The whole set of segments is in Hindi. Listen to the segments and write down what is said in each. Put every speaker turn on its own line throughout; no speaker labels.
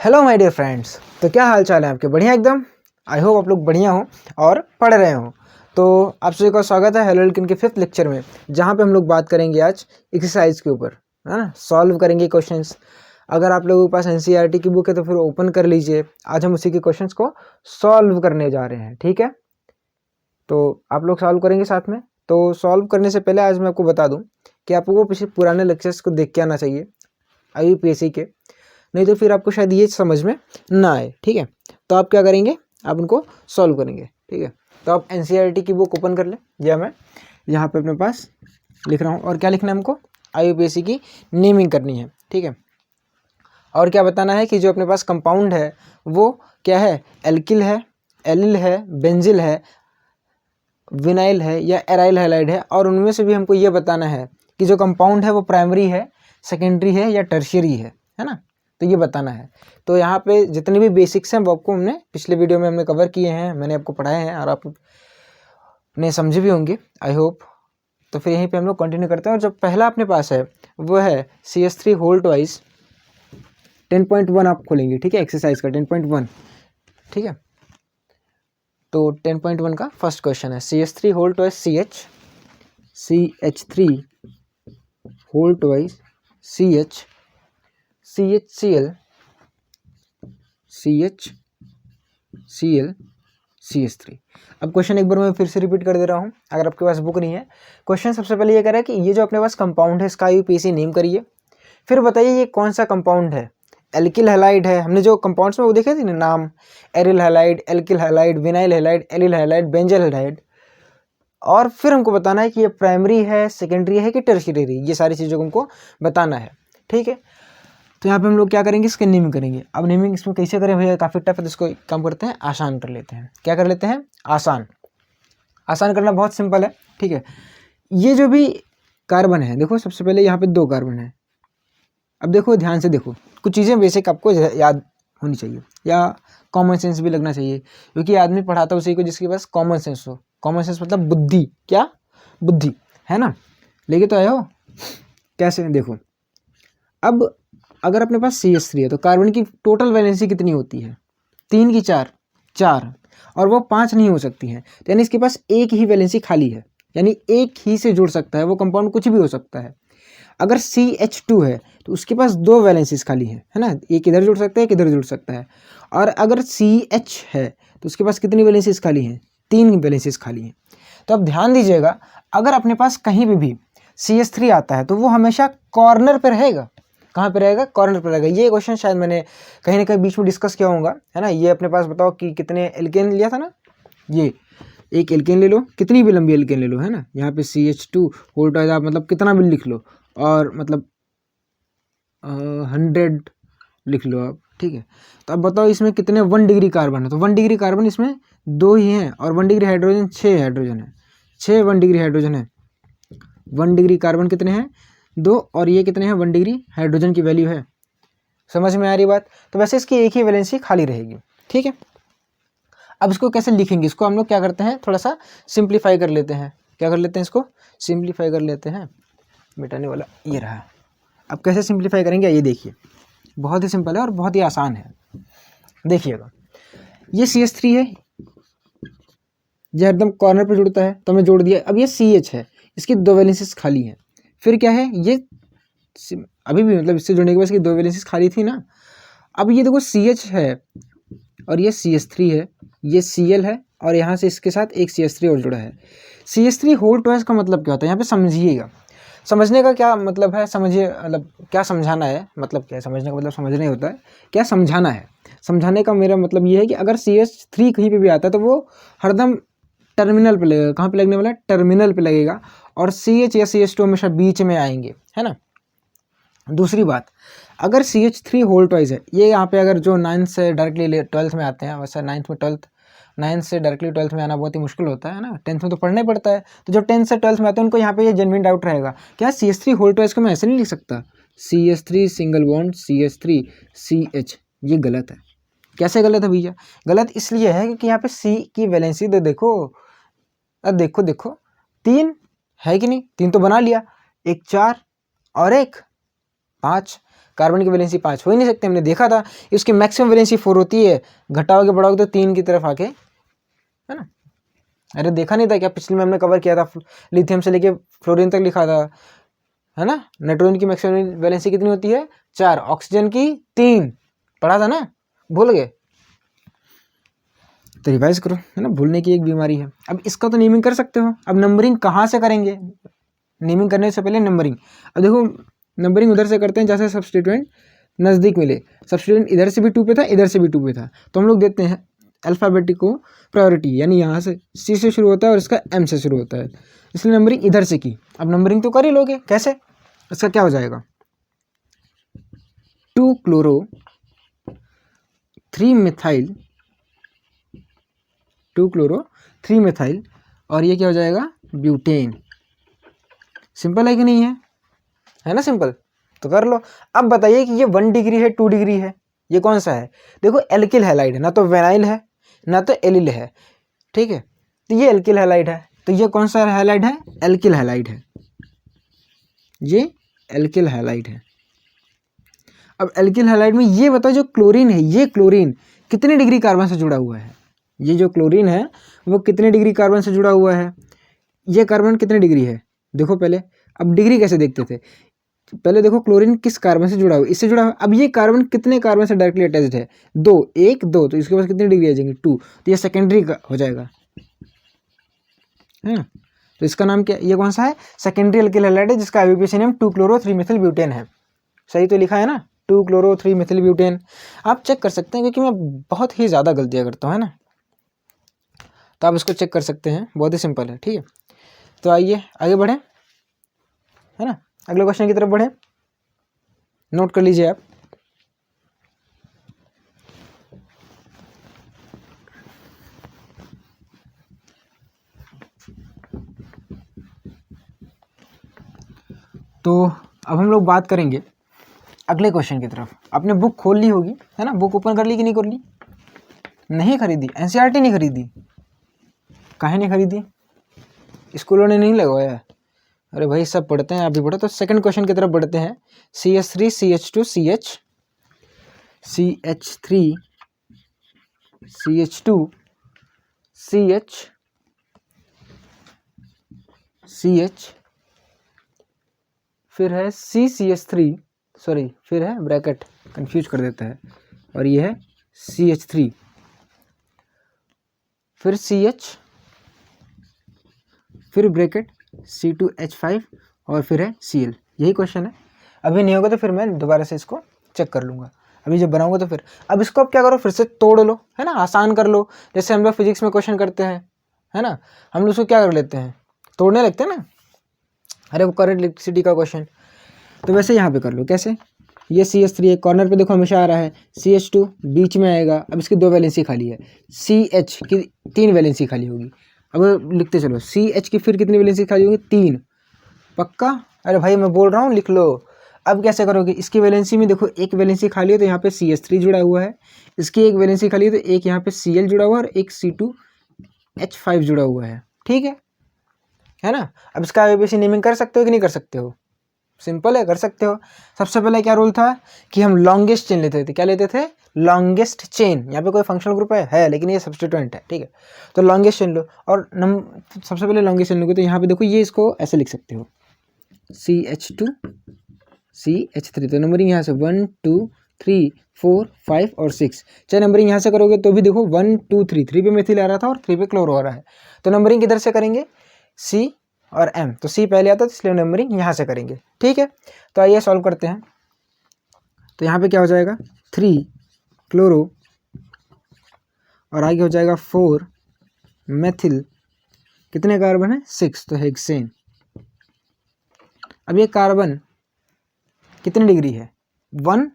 Hello my dear friends. तो क्या हाल चाल है आपके? बढ़िया एकदम। आई होप आप लोग बढ़िया हो और पढ़ रहे हो। तो आप सभी का स्वागत है हेलो लेकिन के 5th लेक्चर में, जहाँ पे हम लोग बात करेंगे आज एक्सरसाइज के ऊपर, है ना। सॉल्व करेंगे क्वेश्चंस। अगर आप लोगों के पास एनसीईआरटी की बुक है तो फिर ओपन कर लीजिए। आज हम उसी के क्वेश्चंस को सॉल्व करने जा रहे हैं, ठीक है। तो आप लोग सॉल्व करेंगे साथ में। तो सॉल्व करने से पहले आज मैं आपको बता दूँ कि आपको पिछले पुराने लेक्चर्स को देख के आना चाहिए IUPAC के, नहीं तो फिर आपको शायद ये समझ में ना आए, ठीक है। तो आप क्या करेंगे, आप उनको सॉल्व करेंगे, ठीक है। तो आप एनसीईआरटी की बुक ओपन कर लें, या मैं यहाँ पे अपने पास लिख रहा हूँ। और क्या लिखना है हमको? IUPAC की नेमिंग करनी है, ठीक है। और क्या बताना है कि जो अपने पास कंपाउंड है वो क्या है, एल्किल है, एलिल है, बेंजिल है, विनाइल है या एराइल हैलाइड है। और उनमें से भी हमको ये बताना है कि जो कंपाउंड है वो प्राइमरी है, सेकेंडरी है या टर्शियरी है ना। तो ये बताना है। तो यहाँ पे जितने भी बेसिक्स हैं वो आपको हमने पिछले वीडियो में हमने कवर किए हैं, मैंने आपको पढ़ाए हैं और आपने समझे भी होंगे, आई होप। तो फिर यहीं पे हम लोग कंटिन्यू करते हैं। और जो पहला अपने पास है वो है CH3 होल ट्वाइस 10.1 आप खोलेंगे, ठीक है। एक्सरसाइज का 10.1, ठीक है। तो 10.1 का फर्स्ट क्वेश्चन है CH3 whole twice CH3 whole twice CHCl CH3। अब क्वेश्चन एक बार मैं फिर से रिपीट कर दे रहा हूँ अगर आपके पास बुक नहीं है। क्वेश्चन सबसे पहले ये कह रहा है कि ये जो अपने पास कंपाउंड है इसका IUPAC नेम करिए। फिर बताइए ये कौन सा कंपाउंड है। एल्किल हैलाइड है, हमने जो कंपाउंड्स में वो देखे थे ना नाम, aryl halide, alkyl halide, vinyl halide, allyl halide, benzyl halide. और फिर हमको बताना है कि ये प्राइमरी है, सेकेंडरी है कि टर्शियरी, ये सारी चीज़ों को हमको बताना है, ठीक है। तो यहाँ पे हम लोग क्या करेंगे, इसके नेमिंग करेंगे। अब नेमिंग इसमें कैसे करें भैया, काफ़ी टफ है, तो इसको काम करते हैं आसान कर लेते हैं। क्या कर लेते हैं? आसान करना बहुत सिंपल है, ठीक है। ये जो भी कार्बन है, देखो सबसे पहले यहाँ पे 2 कार्बन है। अब देखो ध्यान से देखो, कुछ चीज़ें बेसिक आपको याद होनी चाहिए या कॉमन सेंस भी लगना चाहिए, क्योंकि आदमी पढ़ाता है उसी को जिसके पास कॉमन सेंस हो। कॉमन सेंस मतलब बुद्धि, क्या बुद्धि, है ना। लेके तो आए हो कैसे, देखो। अब अगर अपने पास CH3 है तो कार्बन की टोटल वैलेंसी कितनी होती है? 3 की 4, और वो 5 नहीं हो सकती है। तो यानी इसके पास एक ही वैलेंसी खाली है, यानी एक ही से जुड़ सकता है वो कंपाउंड, कुछ भी हो सकता है। अगर CH2 है तो उसके पास 2 वैलेंसीज खाली है ना, एक इधर जुड़ सकता है, एक इधर जुड़ सकता है। और अगर CH है तो उसके पास कितनी वैलेंसीज खाली हैं? 3 वैलेंसीज खाली हैं। तो अब ध्यान दीजिएगा, अगर अपने पास कहीं भी CH3 आता है तो वो हमेशा कॉर्नर पर रहेगा। कहाँ पे रहेगा? कॉर्नर पे रहेगा। ये क्वेश्चन शायद मैंने कहीं ना कहीं बीच में डिस्कस किया होगा, है ना। ये अपने पास बताओ कि कितने एल्केन लिया था ना, ये एक एल्केन ले लो, कितनी भी लंबी एल्केन ले लो, है ना। यहाँ पे CH2 होल ट्वाइस आप मतलब कितना भी लिख लो, और मतलब 100 लिख लो आप, ठीक है। तो अब बताओ इसमें कितने 1 डिग्री कार्बन है। तो 1 डिग्री कार्बन इसमें 2 ही हैं, और 1 डिग्री हाइड्रोजन 6 हाइड्रोजन है, 6 1 डिग्री हाइड्रोजन है। 1 डिग्री कार्बन कितने हैं? 2, और ये कितने हैं? 1 डिग्री हाइड्रोजन की वैल्यू है। समझ में आ रही बात? तो वैसे इसकी एक ही वैलेंसी खाली रहेगी, ठीक है। अब इसको कैसे लिखेंगे, इसको हम लोग क्या करते हैं, थोड़ा सा सिंप्लीफाई कर लेते हैं। क्या कर लेते हैं? इसको सिंप्लीफाई कर लेते हैं। मिटाने वाला ये रहा। अब कैसे सिंप्लीफाई करेंगे ये देखिए, बहुत ही सिंपल है और बहुत ही आसान है। देखिएगा, ये CH3 है, ये एकदम कॉर्नर पर जुड़ता है तो हमने जोड़ दिया। अब ये CH है, इसकी 2 वैलेंसीज खाली हैं। फिर क्या है, ये अभी भी मतलब इससे जुड़ने के बाद इसकी 2 वैलेंसीज खाली थी ना। अब ये देखो CH है और ये CH3 है, ये Cl है, और यहाँ से इसके साथ एक CH3 और जुड़ा है। CH3 होल ट्वाइस का मतलब क्या होता है, यहाँ पे समझिएगा। समझने का क्या मतलब है, समझिए, मतलब क्या समझाना है, मतलब क्या है समझने का मतलब, समझना ही होता है, क्या समझाना है। समझाने का मेरा मतलब ये है कि अगर CH3 कहीं पे भी आता है तो वो हरदम टर्मिनल पे लगेगा। कहाँ पे लगने वाला है? टर्मिनल पे लगेगा। और CH या CH2 हमेशा बीच में आएंगे, है ना। दूसरी बात, अगर CH3 होल ट्वाइस है, ये यहाँ पे अगर जो 9th से डायरेक्टली 12th में आते हैं, वैसे 9th से डायरेक्टली 12th में आना बहुत ही मुश्किल होता है ना। 10th में तो पढ़ना ही पड़ता है। तो जो 10th से 12th में आते हैं उनको यहाँ पे ये जेन्युइन डाउट रहेगा, क्या CH3 होल ट्वाइस को मैं ऐसे नहीं लिख सकता, CH3 single bond CH3 CH, ये गलत है। कैसे गलत है भैया? गलत इसलिए है क्योंकि यहाँ पे C की वैलेंसी तो देखो, अब देखो 3 है कि नहीं, 3 तो बना लिया, एक 4 और एक 5। कार्बन की वैलेंसी 5 हो ही नहीं सकते, हमने देखा था इसकी मैक्सिमम वैलेंसी 4 होती है, घटाओगे बढ़ाओगे तो 3 की तरफ आके, है ना। अरे देखा नहीं था क्या, पिछले में हमने कवर किया था, लिथियम से लेके फ्लोरीन तक लिखा था, है ना। नाइट्रोजन की मैक्सिमम वैलेंसी कितनी होती है 4, ऑक्सीजन की 3, पढ़ा था ना, भूल गए तो रिवाइज करो, है ना, भूलने की एक बीमारी है। अब इसका तो नेमिंग कर सकते हो, अब नंबरिंग कहाँ से करेंगे, नेमिंग करने से पहले नंबरिंग। अब देखो नंबरिंग उधर से करते हैं जैसे सब्स्टिट्यूएंट नज़दीक मिले, सब्स्टिट्यूएंट इधर से भी 2 पे था, इधर से भी 2 पे था, तो हम लोग देते हैं अल्फ़ाबेटिक को प्रायोरिटी, यानी यहाँ से C से शुरू होता है और इसका M से शुरू होता है, इसलिए नंबरिंग इधर से की। अब नंबरिंग तो कर ही लोगे, कैसे, इसका क्या हो जाएगा 2 क्लोरो 3 मिथाइल, 2 क्लोरो 3 मिथाइल, और ये क्या हो जाएगा ब्यूटेन। सिंपल है कि नहीं है ना, सिंपल, तो कर लो। अब बताइए कि ये 1 डिग्री है 2 डिग्री है, ये कौन सा है, देखो एल्किल हैलाइड है, ना तो वेनाइल है ना तो एलिल है, ठीक है, तो ये एल्किल हैलाइड है, तो ये कौन सा हैलाइड है, एल्किल हैलाइड है, ये एल्किल हैलाइड है। अब एल्किल हैलाइड में ये बताओ जो क्लोरीन है, ये क्लोरीन कितने डिग्री कार्बन से जुड़ा हुआ है, ये जो क्लोरीन है वो कितने डिग्री कार्बन से जुड़ा हुआ है, ये कार्बन कितने डिग्री है, देखो पहले, अब डिग्री कैसे देखते थे, पहले देखो क्लोरीन किस कार्बन से जुड़ा हुआ है, इससे जुड़ा हुआ। अब ये कार्बन कितने कार्बन से डायरेक्टली अटैच्ड है, 2, 1 2, तो इसके पास कितनी डिग्री आ जाएंगी 2, तो ये सेकेंडरी हो जाएगा, है ना। तो इसका नाम क्या, ये कौन सा है, सेकेंडरी एल्किल हैलाइड है, जिसका IUPAC name 2 chloro 3 Mithil butane है। सही तो लिखा है ना, 2 क्लोरो 3 मिथिल ब्यूटेन। आप चेक कर सकते हैं क्योंकि मैं बहुत ही ज़्यादा गलतियाँ करता हूँ, है ना, तो आप इसको चेक कर सकते हैं, बहुत ही सिंपल है, ठीक है। तो आइए आगे बढ़ें, है ना, अगले क्वेश्चन की तरफ बढ़ें, नोट कर लीजिए आप। तो अब हम लोग बात करेंगे अगले क्वेश्चन की तरफ। आपने बुक खोल ली होगी, है ना, बुक ओपन कर ली कि नहीं कर ली, नहीं खरीदी, एनसीईआरटी नहीं खरीदी, काहे नहीं खरीदी, स्कूलों ने नहीं लगवाया, अरे भाई सब पढ़ते हैं, आप भी पढ़ो। तो सेकंड क्वेश्चन की तरफ बढ़ते हैं, CH3 CH2 CH, CH3 CH2 CH, CH, फिर है CCH3, सॉरी फिर है ब्रैकेट कंफ्यूज कर देता है, और ये है CH3, फिर CH, फिर ब्रैकेट C2H5, और फिर है Cl। यही क्वेश्चन है। अभी नहीं होगा तो फिर मैं दोबारा से इसको चेक कर लूँगा, अभी जब बनाऊंगा तो फिर। अब इसको आप क्या करो, फिर से तोड़ लो, है ना, आसान कर लो, जैसे हम लोग फिजिक्स में क्वेश्चन करते हैं, है ना, हम लोग उसको क्या कर लेते हैं, तोड़ने लगते हैं ना, अरे वो करंट इलेक्ट्रिसिटी का क्वेश्चन, तो वैसे यहाँ पे कर लो। कैसे, ये CH3 एक कॉर्नर पे देखो हमेशा आ रहा है, CH2 बीच में आएगा, अब इसकी 2 वैलेंसी खाली है, CH की 3 वैलेंसी खाली होगी, अब लिखते चलो, CH की फिर कितनी वैलेंसी खाली होगी 3, पक्का, अरे भाई मैं बोल रहा हूँ लिख लो। अब कैसे करोगे, इसकी वैलेंसी में देखो एक वैलेंसी खाली है तो यहाँ पे CH3 जुड़ा हुआ है, इसकी एक वैलेंसी खाली है तो एक यहाँ पे Cl जुड़ा हुआ है और एक C2H5 जुड़ा हुआ है, ठीक है ना। अब इसका आईयूपीएसी नेमिंग कर सकते हो कि नहीं कर सकते हो, सिंपल है, कर सकते हो। सबसे पहले क्या रूल था कि हम लॉन्गेस्ट चेन लेते थे, क्या लेते थे, लॉन्गेस्ट चेन, यहाँ पे कोई फंक्शनल ग्रुप है लेकिन ये सब्स्टिट्यूएंट है, ठीक है, तो लॉन्गेस्ट चेन लो, और सबसे पहले लॉन्गेस्ट चेन लोगे तो यहाँ पे देखो ये इसको ऐसे लिख सकते हो, CH2 CH3, तो नंबरिंग यहाँ से 1 2 3 4 5 और 6, चाहे नंबरिंग यहाँ से करोगे तो भी देखो 1 2 3, 3 पे मेथिल आ रहा था और 3 पे क्लोरो आ रहा है, तो नंबरिंग किधर से करेंगे, C और M, तो C पहले आता है इसलिए नंबरिंग यहाँ से करेंगे, ठीक है। तो आइए सॉल्व करते हैं, तो यहाँ पे क्या हो जाएगा 3 क्लोरो और आगे हो जाएगा 4 मेथिल, कितने कार्बन है 6, तो हेक्सेन। अब ये कार्बन कितनी डिग्री है 1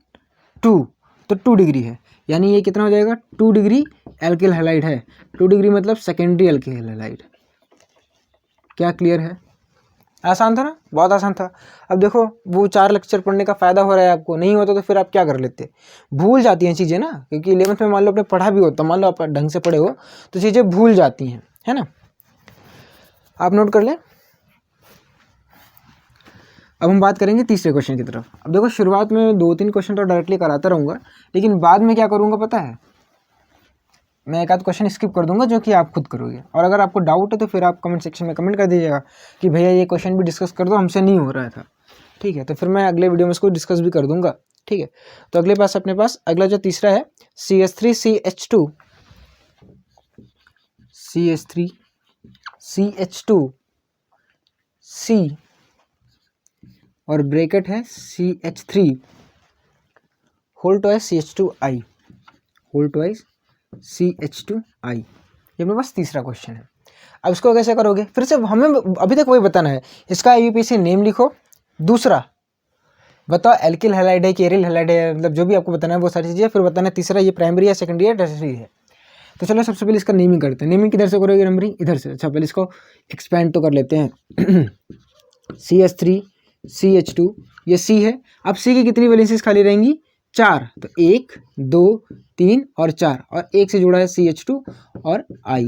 2, तो 2 डिग्री है, यानी ये कितना हो जाएगा 2 डिग्री एल्किल हैलाइड है, 2 डिग्री मतलब सेकेंडरी एल्किल हैलाइड। क्या क्लियर है, आसान था ना, बहुत आसान था। अब देखो वो 4 लेक्चर पढ़ने का फ़ायदा हो रहा है आपको, नहीं होता तो फिर आप क्या कर लेते, भूल जाती हैं चीज़ें ना, क्योंकि 11th में मान लो आपने पढ़ा भी होता, मान लो आप ढंग से पढ़े हो तो चीज़ें भूल जाती हैं, है ना। आप नोट कर लें, अब हम बात करेंगे तीसरे क्वेश्चन की तरफ। अब देखो शुरुआत में 2-3 क्वेश्चन तो डायरेक्टली कराता रहूँगा, लेकिन बाद में क्या करूँगा पता है, मैं एक आध क्वेश्चन स्किप कर दूंगा जो कि आप खुद करोगे। और अगर आपको डाउट है तो फिर आप कमेंट सेक्शन में कमेंट कर दीजिएगा कि भैया ये क्वेश्चन भी डिस्कस कर दो, हमसे नहीं हो रहा था, ठीक है। तो फिर मैं अगले वीडियो में इसको डिस्कस भी कर दूंगा, ठीक है। तो अगले पास अपने पास अगला जो तीसरा है CH3CH2 C और ब्रैकेट है CH3 whole twice CH2I whole twice CH2I। ये मेरे पास तीसरा क्वेश्चन है। अब इसको कैसे करोगे, फिर से हमें अभी तक वही बताना है, इसका IUPAC नेम लिखो, दूसरा बताओ एल्किल हैलाइड है कि एरिल हैलाइड है, मतलब जो भी आपको बताना है वो सारी चीज़ें, फिर बताना है तीसरा ये प्राइमरी है, सेकेंडरी है, टर्शियरी है। तो चलो सबसे पहले इसका नेमिंग करते हैं। नेमिंग किधर से करोगे नंबरिंग, इधर से। अच्छा पहले इसको एक्सपेंड तो कर लेते हैं CH3 CH2 ये C है। अब C की कितनी वैलेंसीज खाली रहेंगी, 4, तो 1 2 3 और 4, और एक से जुड़ा है CH2 और I।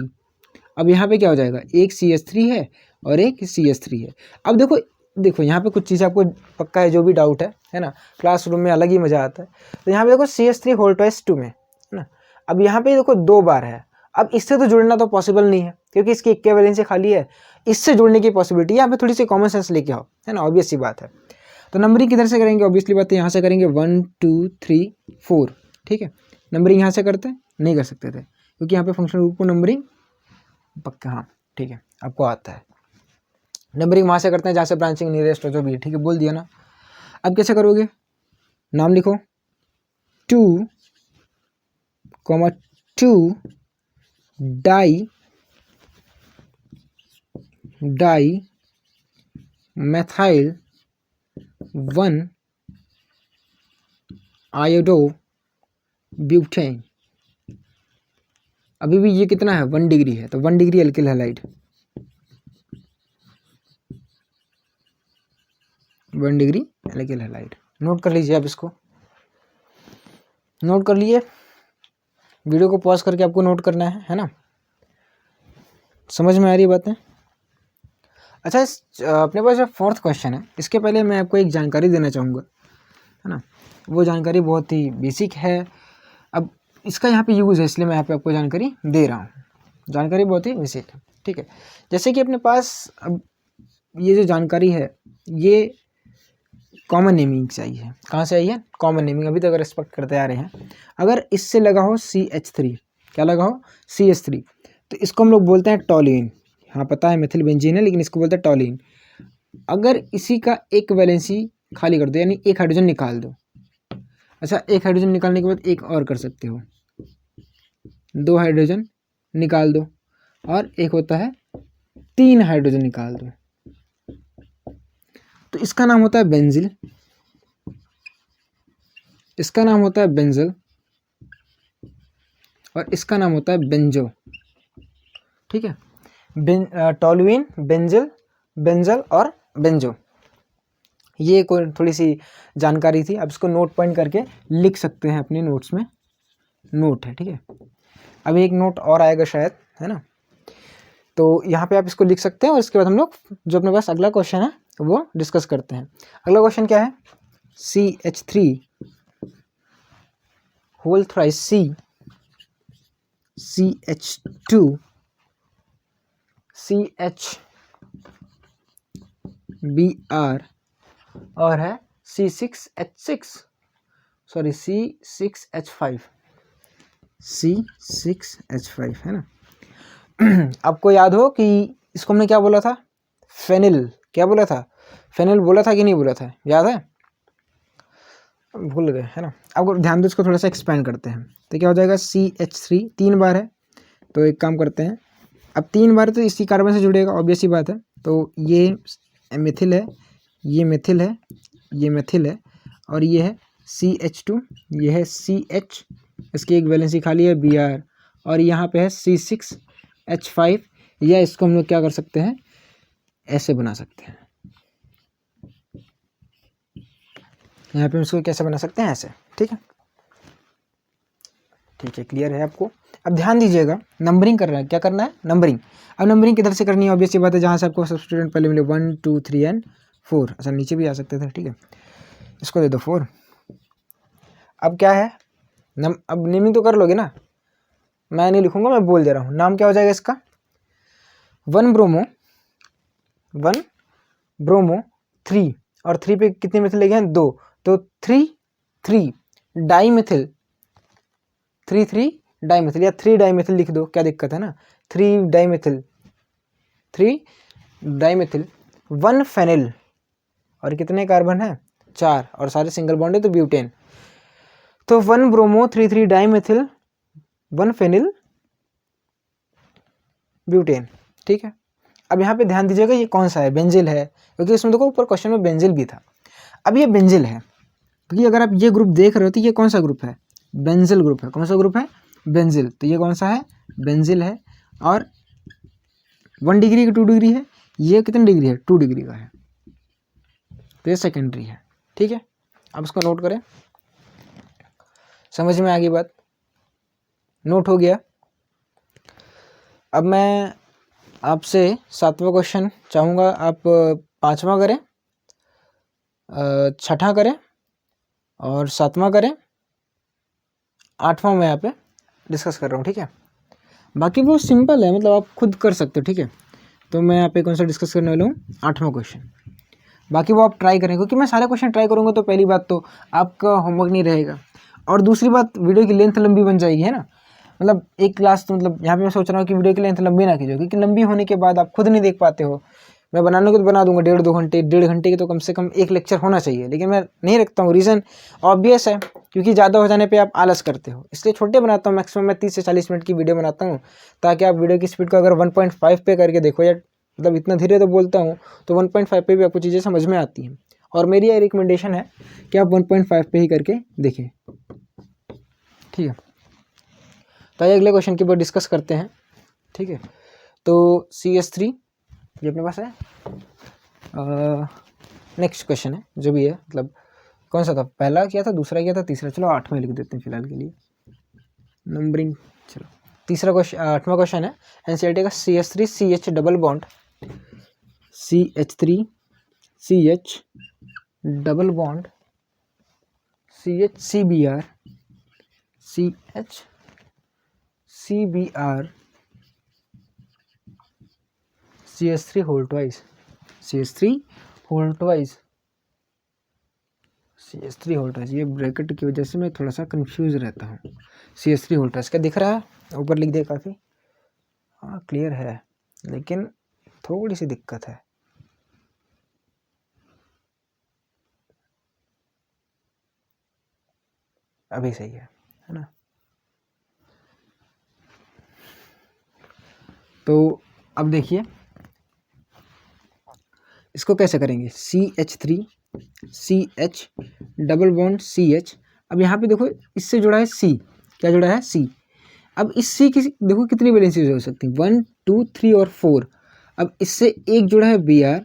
अब यहाँ पे क्या हो जाएगा, एक CH3 है और एक CH3 है। अब देखो यहाँ पे कुछ चीज़ें आपको पक्का है, जो भी डाउट है ना, क्लासरूम में अलग ही मज़ा आता है। तो यहाँ पे देखो CH3 होल ट्वाइस 2 में है ना। अब यहाँ पे देखो 2 बार है, अब इससे तो जुड़ना तो पॉसिबल नहीं है क्योंकि इसकी एक वैलेंसी खाली है, इससे जुड़ने की पॉसिबिलिटी, यहाँ पे थोड़ी सी कॉमन सेंस लेके आओ, है ना, ऑब्वियस सी बात है। तो नंबरिंग किधर से करेंगे, ऑब्वियसली बात है यहाँ से करेंगे 1 2 3 4, ठीक है। नंबरिंग यहाँ से करते हैं, नहीं कर सकते थे क्योंकि यहाँ पे फंक्शन ग्रुप को नंबरिंग पक्का, हाँ ठीक है आपको आता है। नंबरिंग वहाँ से करते हैं जहाँ से ब्रांचिंग नियरेस्ट हो, जो भी है, ठीक है, बोल दिया ना। अब कैसे करोगे, नाम लिखो 2, 2 डाई methyl 1 आयोडो ब्यूटेन। अभी भी ये कितना है, 1 डिग्री है, तो 1 degree alkyl halide, 1 degree alkyl halide. Note कर लीजिए, आप इसको नोट कर लिए, वीडियो को पॉज करके आपको नोट करना है ना, समझ में आ रही बातें। अच्छा अपने पास जो 4th क्वेश्चन है, इसके पहले मैं आपको एक जानकारी देना चाहूँगा, है ना, वो जानकारी बहुत ही बेसिक है। अब इसका यहाँ पे यूज़ है इसलिए मैं यहाँ पे आपको जानकारी दे रहा हूँ, जानकारी बहुत ही बेसिक है, ठीक है। जैसे कि अपने पास अब ये जो जानकारी है ये कॉमन नेमिंग से आई है, कहाँ से आई है, कॉमन नेमिंग, अभी तक रेस्पेक्ट करते आ रहे हैं। अगर इससे लगा हो CH3, क्या लगा हो CH3, तो इसको हम लोग बोलते हैं टॉल्यूइन। हाँ पता है मेथिल बेंजीन है, लेकिन इसको बोलते हैं टॉल्यूइन। अगर इसी का एक वैलेंसी खाली कर दो, यानी एक हाइड्रोजन निकाल दो, अच्छा एक हाइड्रोजन निकालने के बाद एक और कर सकते हो, 2 हाइड्रोजन निकाल दो, और एक होता है 3 हाइड्रोजन निकाल दो, तो इसका नाम होता है बेंजिल, इसका नाम होता है बेंजल, और इसका नाम होता है बेंजो, ठीक है। टॉल्यूइन, बेंजिल, बेंजल और बेंजो, ये कोई थोड़ी सी जानकारी थी। अब इसको नोट पॉइंट करके लिख सकते हैं अपने नोट्स में, नोट है, ठीक है। अभी एक नोट और आएगा शायद, है ना, तो यहाँ पे आप इसको लिख सकते हैं, और इसके बाद हम लोग जो अपने पास अगला क्वेश्चन है वो डिस्कस करते हैं। अगला क्वेश्चन क्या है, CH3 whole thrice C CH2 CHBr और है C6H5 C6H5 है ना। आपको याद हो कि इसको हमने क्या बोला था, फेनिल, क्या बोला था, फेनिल बोला था कि नहीं बोला था, याद है, भूल गए, है ना। अब ध्यान दो, इसको थोड़ा सा एक्सपेंड करते हैं, तो क्या हो जाएगा, CH3 3 बार है, तो एक काम करते हैं, अब 3 बार तो इसी कार्बन से जुड़ेगा, ऑब्वियस ही बात है। तो ये मिथिल है, ये मिथिल है, ये मिथिल है, और ये है CH2, ये है CH, इसकी एक वैलेंसी खाली है Br, और यहाँ पे है C6H5, या इसको हम लोग क्या कर सकते हैं, ऐसे बना सकते हैं, यहाँ पे हम इसको कैसे बना सकते हैं, ऐसे, ठीक है, ठीक है, क्लियर है आपको। अब ध्यान दीजिएगा, नंबरिंग कर रहा है, क्या करना है, नंबरिंग। अब नंबरिंग किधर से करनी है, ऑब्वियसली बात है, जहाँ से आपको सब स्टूडेंट पहले मिले 1 2 3 एंड 4, अच्छा नीचे भी आ सकते थे, ठीक है, इसको दे दो 4। अब क्या है अब नेमिंग तो कर लोगे ना, मैं नहीं लिखूंगा, मैं बोल दे रहा हूँ। नाम क्या हो जाएगा इसका, 1 ब्रोमो 3, और 3 पे कितने मिथिल लगे हैं, 2, तो 3 डाईमिथिल, 3 डाईमिथिल या 3 डाईमिथिल लिख दो, क्या दिक्कत है ना, 3 डाईमिथिल 1 फेनिल, और कितने कार्बन है, 4, और सारे सिंगल बॉन्ड है तो ब्यूटेन। तो 1 ब्रोमो 3 डाईमिथिल 1 फेनिल ब्यूटेन, ठीक है। अब यहाँ पे ध्यान दीजिएगा ये कौन सा है, बेंजिल है, क्योंकि इसमें देखो ऊपर क्वेश्चन में बेंजिल भी था। अब ये बेंजिल है, क्योंकि अगर आप ये ग्रुप देख रहे हो तो ये कौन सा ग्रुप है, बेंजिल ग्रुप है। कौन सा ग्रुप है, बेंजिल, तो ये कौन सा है, बेंजिल है, और 1 डिग्री की 2 डिग्री है, ये कितनी डिग्री है, 2 डिग्री का है, तो ये सेकेंडरी है, ठीक है। अब इसको नोट करें, समझ में आ गई बात, नोट हो गया। अब मैं आपसे 7वां क्वेश्चन चाहूँगा, आप 5वां करें, 6ठा करें, और 7वां करें, 8वां मैं यहाँ पे डिस्कस कर रहा हूँ, ठीक है। बाकी वो सिंपल है, मतलब आप खुद कर सकते हो, ठीक है। तो मैं यहाँ पे कौन सा डिस्कस करने वाला हूँ, 8वां क्वेश्चन। बाकी वो आप ट्राई करें, क्योंकि मैं सारे क्वेश्चन ट्राई करूँगा तो पहली बात तो आपका होमवर्क नहीं रहेगा, और दूसरी बात वीडियो की लेंथ लंबी बन जाएगी, है ना। मतलब एक क्लास तो मतलब यहाँ पे मैं सोच रहा हूँ कि वीडियो की लेंथ लंबी ना कीजिए, क्योंकि लंबी होने के बाद आप खुद नहीं देख पाते हो। मैं बनाने को तो बना दूंगा 1.5-2 घंटे, 1.5 घंटे की तो कम से कम एक लेक्चर होना चाहिए, लेकिन मैं नहीं रखता हूँ। रीज़न ऑब्वियस है, क्योंकि ज़्यादा हो जाने पे आप आलस करते हो, इसलिए छोटे बनाता हूँ। मैक्सिमम मैं 30 से 40 मिनट की वीडियो बनाता हूँ, ताकि आप वीडियो की स्पीड को अगर 1.5 पे करके देखो, या मतलब इतना धीरे तो बोलता हूँ, तो 1.5 पे भी आपको चीज़ें समझ में आती हैं। और मेरी ये रिकमेंडेशन है कि आप 1.5 पे ही करके देखें, ठीक है। तो आइए अगले क्वेश्चन के ऊपर डिस्कस करते हैं, ठीक है। तो CS3 ये अपने पास है, नेक्स्ट क्वेश्चन है जो भी है, मतलब कौन सा था, पहला किया था, दूसरा किया था, तीसरा, चलो 8वां लिख देते हैं फिलहाल के लिए, नंबरिंग। चलो तीसरा क्वेश्चन, 8वां क्वेश्चन है NCERT का, CH3 CH double bond, CH3 CH double bond CH CBr CH CBr CH3 whole twice, CH3 whole twice, CH3 whole twice. ये ब्रैकेट की वजह से मैं थोड़ा सा कंफ्यूज रहता हूँ। CH3 होल ट्वाइस क्या दिख रहा है, ऊपर लिख दे, काफ़ी हाँ क्लियर है, लेकिन थोड़ी सी दिक्कत है। अभी सही है ना। तो अब देखिए इसको कैसे करेंगे, CH3 CH double bond CH। अब यहाँ पे देखो इससे जुड़ा है C, क्या जुड़ा है, C। अब इस C की देखो कितनी वैलेंसीज हो सकती हैं, 1 2 3 और 4। अब इससे एक जुड़ा है Br,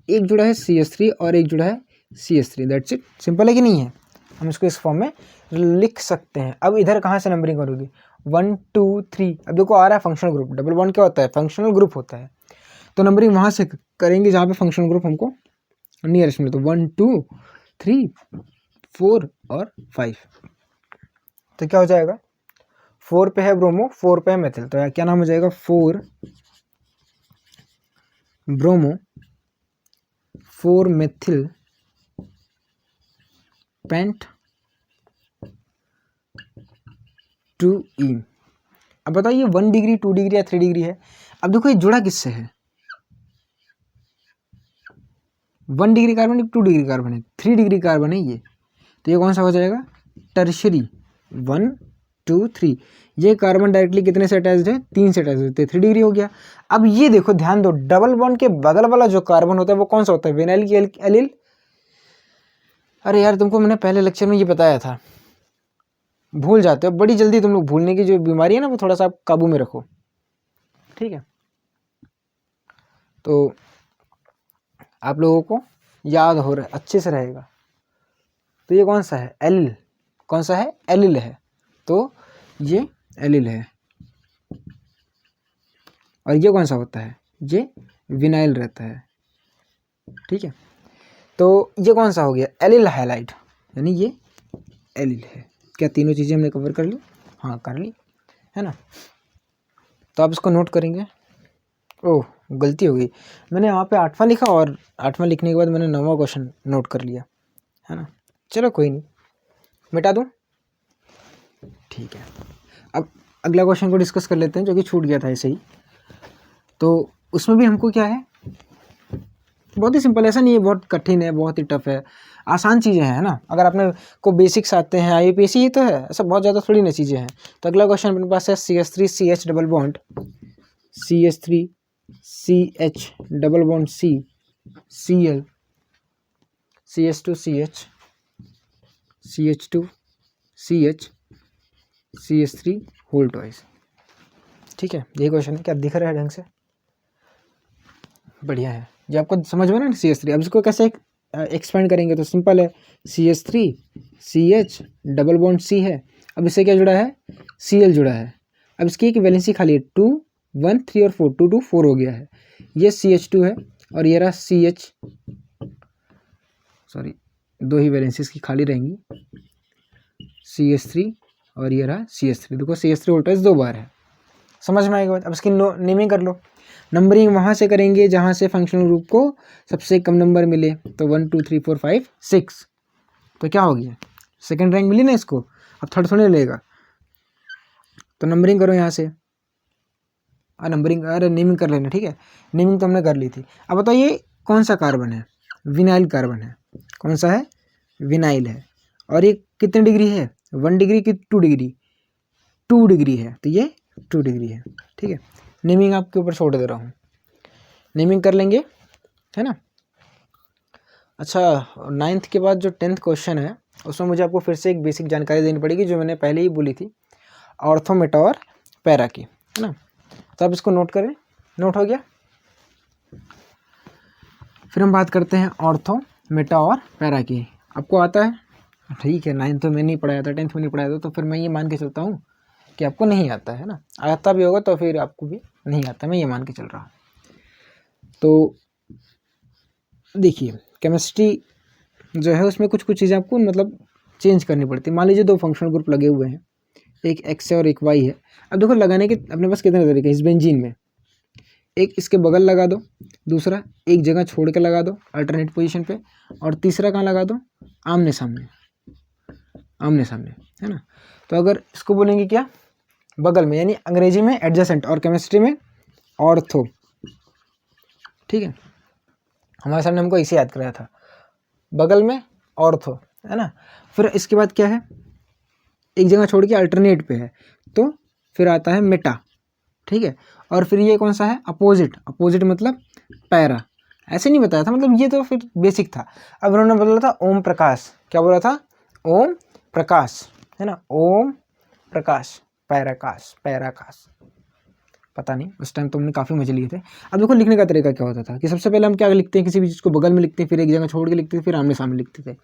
एक जुड़ा है CH3 और एक जुड़ा है CH3, दैट्स इट। सिंपल है कि नहीं है, हम इसको इस फॉर्म में लिख सकते हैं। अब इधर कहाँ से नंबरिंग करोगे, 1 2 3। अब देखो आ रहा है फंक्शनल ग्रुप, डबल बॉन्ड क्या होता है, फंक्शनल ग्रुप होता है, तो नंबरिंग वहाँ से करेंगे जहाँ पे फंक्शनल ग्रुप हमको नियरेस्ट में, तो 1 2 3 4 और 5। तो क्या हो जाएगा, 4 पे है ब्रोमो, 4 पे है मेथिल, तो क्या नाम हो जाएगा, 4 ब्रोमो 4 मेथिल पेंट 2E। अब बताइए 1 डिग्री 2 डिग्री या 3 डिग्री है। अब देखो ये जुड़ा किससे है, 1 डिग्री कार्बन 2 डिग्री कार्बन है, 3 डिग्री कार्बन है ये, तो ये कौन सा हो जाएगा, टर्शरी 1 2 3। ये कार्बन डायरेक्टली कितने से अटैच्ड है, 3 से अटैच होते हैं, 3 डिग्री हो गया। अब ये देखो ध्यान दो, डबल बॉन्ड के बगल वाला जो कार्बन होता है वो कौन सा होता है, विनाइल की एलिल। अरे यार तुमको मैंने पहले लेक्चर में ये बताया था, भूल जाते हो बड़ी जल्दी तुम लोग, भूलने की जो बीमारी है ना वो थोड़ा सा आप काबू में रखो, ठीक है। तो आप लोगों को याद हो रहा अच्छे से रहेगा। तो ये कौन सा है, एलिल, कौन सा है, एलिल है, तो ये एलिल है। और ये कौन सा होता है, ये विनाइल रहता है, ठीक है। तो ये कौन सा हो गया, एलिल हैलाइड, यानी ये एलिल है। क्या तीनों चीज़ें हमने कवर कर ली? हाँ कर ली, है ना। तो आप इसको नोट करेंगे। ओह गलती हो गई, मैंने यहाँ पे 8वां लिखा और 8वां लिखने के बाद मैंने 9वां क्वेश्चन नोट कर लिया, है ना। चलो कोई नहीं, मिटा दूँ, ठीक है। अब अगला क्वेश्चन को डिस्कस कर लेते हैं जो कि छूट गया था ऐसे ही। तो उसमें भी हमको क्या है, बहुत ही सिंपल, ऐसा नहीं है बहुत कठिन है बहुत ही टफ है, आसान चीज़ें हैं, है ना। अगर आपने को बेसिक्स आते हैं, IUPAC ही तो है, ऐसा बहुत ज़्यादा थोड़ी ना चीज़ें हैं। तो अगला क्वेश्चन अपने पास है CH3CH double bond CH3CH double bond CCl CH2CH CH2CH CH3 whole twice. ठीक है, यही क्वेश्चन है। क्या दिख रहा है ढंग से? बढ़िया है, जो आपको समझ में ना CH3। अब इसको कैसे एक्सपेंड करेंगे, तो सिंपल है, CH3CH डबल बॉन्ड C है, अब इससे क्या जुड़ा है, Cl जुड़ा है। अब इसकी एक वैलेंसी खाली है 2 1 3 और 4, 2 2 4 हो गया है। ये CH2 है और ये रहा CH, सॉरी 2 ही वैलेंसीज की खाली रहेंगी, CH3 और ये रहा CH3। देखो CH3 वोल्टेज 2 बार है, समझ में आएगा। अब इसकी नेमिंग कर लो। नंबरिंग वहाँ से करेंगे जहाँ से फंक्शनल ग्रुप को सबसे कम नंबर मिले, तो 1 2 3 4 5 6, तो क्या हो गया, सेकंड रैंक मिली ना इसको, अब थर्ड थोड़ी लेगा। तो नंबरिंग करो यहाँ से, नंबरिंग, अरे नेमिंग कर लेना, ठीक है। नेमिंग तो हमने कर ली थी। अब बताइए कौन सा कार्बन है, विनाइल कार्बन है। कौन सा है, विनाइल है। और ये कितने डिग्री है, 1 डिग्री की 2 डिग्री, 2 डिग्री है, तो ये 2 डिग्री है, ठीक है। नेमिंग आपके ऊपर छोड़ दे रहा हूँ, नेमिंग कर लेंगे, है ना। अच्छा 9th के बाद जो 10th क्वेश्चन है उसमें मुझे आपको फिर से एक बेसिक जानकारी देनी पड़ेगी जो मैंने पहले ही बोली थी, ऑर्थो, मेटा और पैरा की, है ना। तो आप इसको नोट करें, नोट हो गया। फिर हम बात करते हैं ऑर्थो, मेटा और पैरा की। आपको आता है, ठीक है। 9th में नहीं पढ़ाया था, 10th में नहीं पढ़ाया था, तो फिर मैं ये मान के चलता हूँ कि आपको नहीं आता है ना। आता भी होगा तो फिर आपको भी नहीं आता, मैं ये मान के चल रहा हूँ। तो देखिए केमिस्ट्री जो है उसमें कुछ कुछ चीज़ें आपको मतलब चेंज करनी पड़ती है। मान लीजिए 2 फंक्शनल ग्रुप लगे हुए हैं, एक X है और एक Y है। अब देखो लगाने के अपने पास कितने तरीके हैं। इस बेंजीन में एक इसके बगल लगा दो, दूसरा एक जगह छोड़ के लगा दो अल्टरनेट पोजीशन पे, और तीसरा कहाँ लगा दो, आमने सामने, आमने सामने, है ना। तो अगर इसको बोलेंगे क्या, बगल में, यानी अंग्रेजी में एडजेसेंट और केमिस्ट्री में ऑर्थो, ठीक है। हमारे सामने हमको इसे याद कराया था, बगल में ऑर्थो, है ना। फिर इसके बाद क्या है, एक जगह छोड़ के अल्टरनेट पे है, तो फिर आता है मेटा, ठीक है। और फिर ये कौन सा है, अपोजिट, अपोजिट मतलब पैरा। ऐसे नहीं बताया था, मतलब ये तो फिर बेसिक था। अब उन्होंने बोला था ओम प्रकाश, क्या बोला था, ओम प्रकाश, है ना, ओम प्रकाश, पैराकाश, पैराकाश, पता नहीं, उस टाइम तो हमने काफ़ी मजे लिए थे। अब देखो लिखने का तरीका क्या होता था कि सबसे पहले हम क्या लिखते हैं, किसी भी चीज़ को बगल में लिखते हैं, फिर एक जगह छोड़ के लिखते थे, फिर आमने सामने लिखते थे,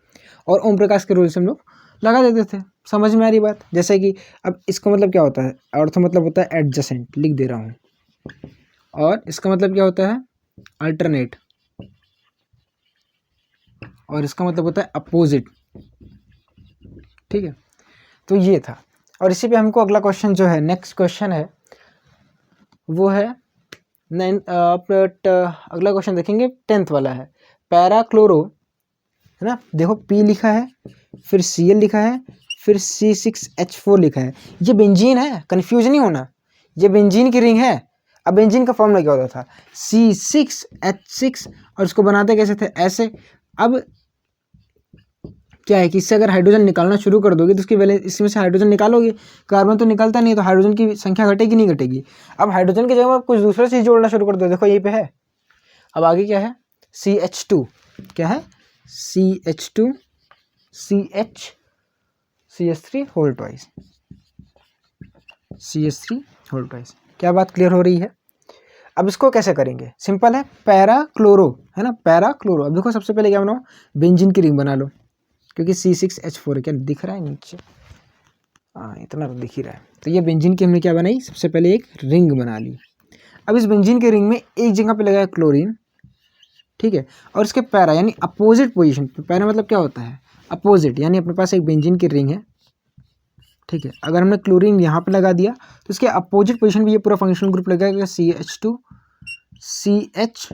और ओम प्रकाश के रूल से हम लोग लगा देते थे। समझ में आ रही बात। जैसे कि अब इसका मतलब क्या होता है, ऑर्थो मतलब होता है एडजेसेंट, लिख दे रहा हूँ, और इसका मतलब क्या होता है, अल्टरनेट, और इसका मतलब होता है अपोजिट, ठीक है। तो ये था, और इसी पे हमको अगला क्वेश्चन जो है, नेक्स्ट क्वेश्चन है वो है अगला क्वेश्चन देखेंगे 10th वाला है, पैराक्लोरो, है ना। देखो P लिखा है, फिर Cl लिखा है, फिर C6H4 लिखा है। ये बेंजीन है, कंफ्यूज नहीं होना, ये बेंजीन की रिंग है। अब बेंजीन का फॉर्मूला क्या होता था, C6H6, और इसको बनाते कैसे थे, ऐसे। अब क्या है कि इससे अगर हाइड्रोजन निकालना शुरू कर दोगे तो उसकी वैलेंस, इसमें से हाइड्रोजन निकालोगे, कार्बन तो निकलता नहीं है, तो हाइड्रोजन की संख्या घटेगी नहीं घटेगी। अब हाइड्रोजन की जगह आप कुछ दूसरा चीज़ जोड़ना शुरू कर दो, देखो यहीं पे है। अब आगे क्या है, CH2, क्या है, CH2 CH3 whole twice, CH3 whole twice. क्या बात क्लियर हो रही है। अब इसको कैसे करेंगे, सिंपल है, पैराक्लोरो, है ना, पैराक्लोरो। अब देखो सबसे पहले क्या बनाओ, बेंजीन की रिंग बना लो, क्योंकि C6H4 क्या दिख रहा है नीचे, हाँ इतना तो दिख ही रहा है। तो ये बेंजीन की हमने क्या बनाई, सबसे पहले एक रिंग बना ली। अब इस बेंजीन के रिंग में एक जगह पे लगाया क्लोरीन, ठीक है। और इसके पैरा यानी अपोजिट पोजीशन, पैरा मतलब क्या होता है, अपोजिट, यानी अपने पास एक बेंजीन की रिंग है, ठीक है। अगर हमने क्लोरीन यहाँ पे लगा दिया तो इसके अपोजिट पोजीशन पे ये पूरा फंक्शनल ग्रुप लगेगा, CH2 CH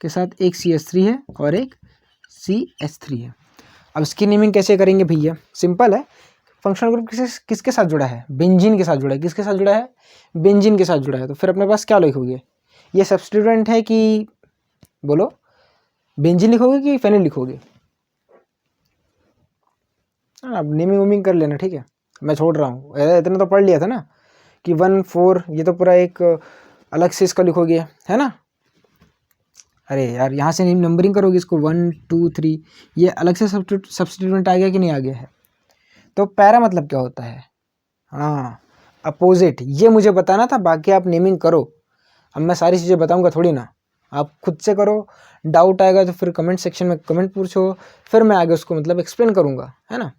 के साथ एक CH3 है और एक CH3 है। अब इसकी नेमिंग कैसे करेंगे भैया, सिंपल है। फंक्शनल ग्रुप किसके साथ जुड़ा है, बेंजीन के साथ जुड़ा है। किसके साथ जुड़ा है, बेंजीन के साथ जुड़ा है। तो फिर अपने पास क्या लिखोगे, ये सब्स्टिट्यूएंट है कि, बोलो, बेंजीन लिखोगे कि फेनिल लिखोगे। अब नेमिंग वेमिंग कर लेना, ठीक है, मैं छोड़ रहा हूँ। इतना तो पढ़ लिया था ना कि 1 4, ये तो पूरा एक अलग से इसका लिखोगे, है ना। अरे यार, यहाँ से नंबरिंग करोगे इसको 1 2 3, ये अलग से सब्स्टिट्यूएंट आ गया कि नहीं आ गया है। तो पैरा मतलब क्या होता है, हाँ, अपोजिट, ये मुझे बताना था, बाकी आप नेमिंग करो। अब मैं सारी चीज़ें बताऊंगा थोड़ी ना, आप खुद से करो। डाउट आएगा तो फिर कमेंट सेक्शन में कमेंट पूछो, फिर मैं आगे उसको मतलब एक्सप्लेन करूंगा, है ना,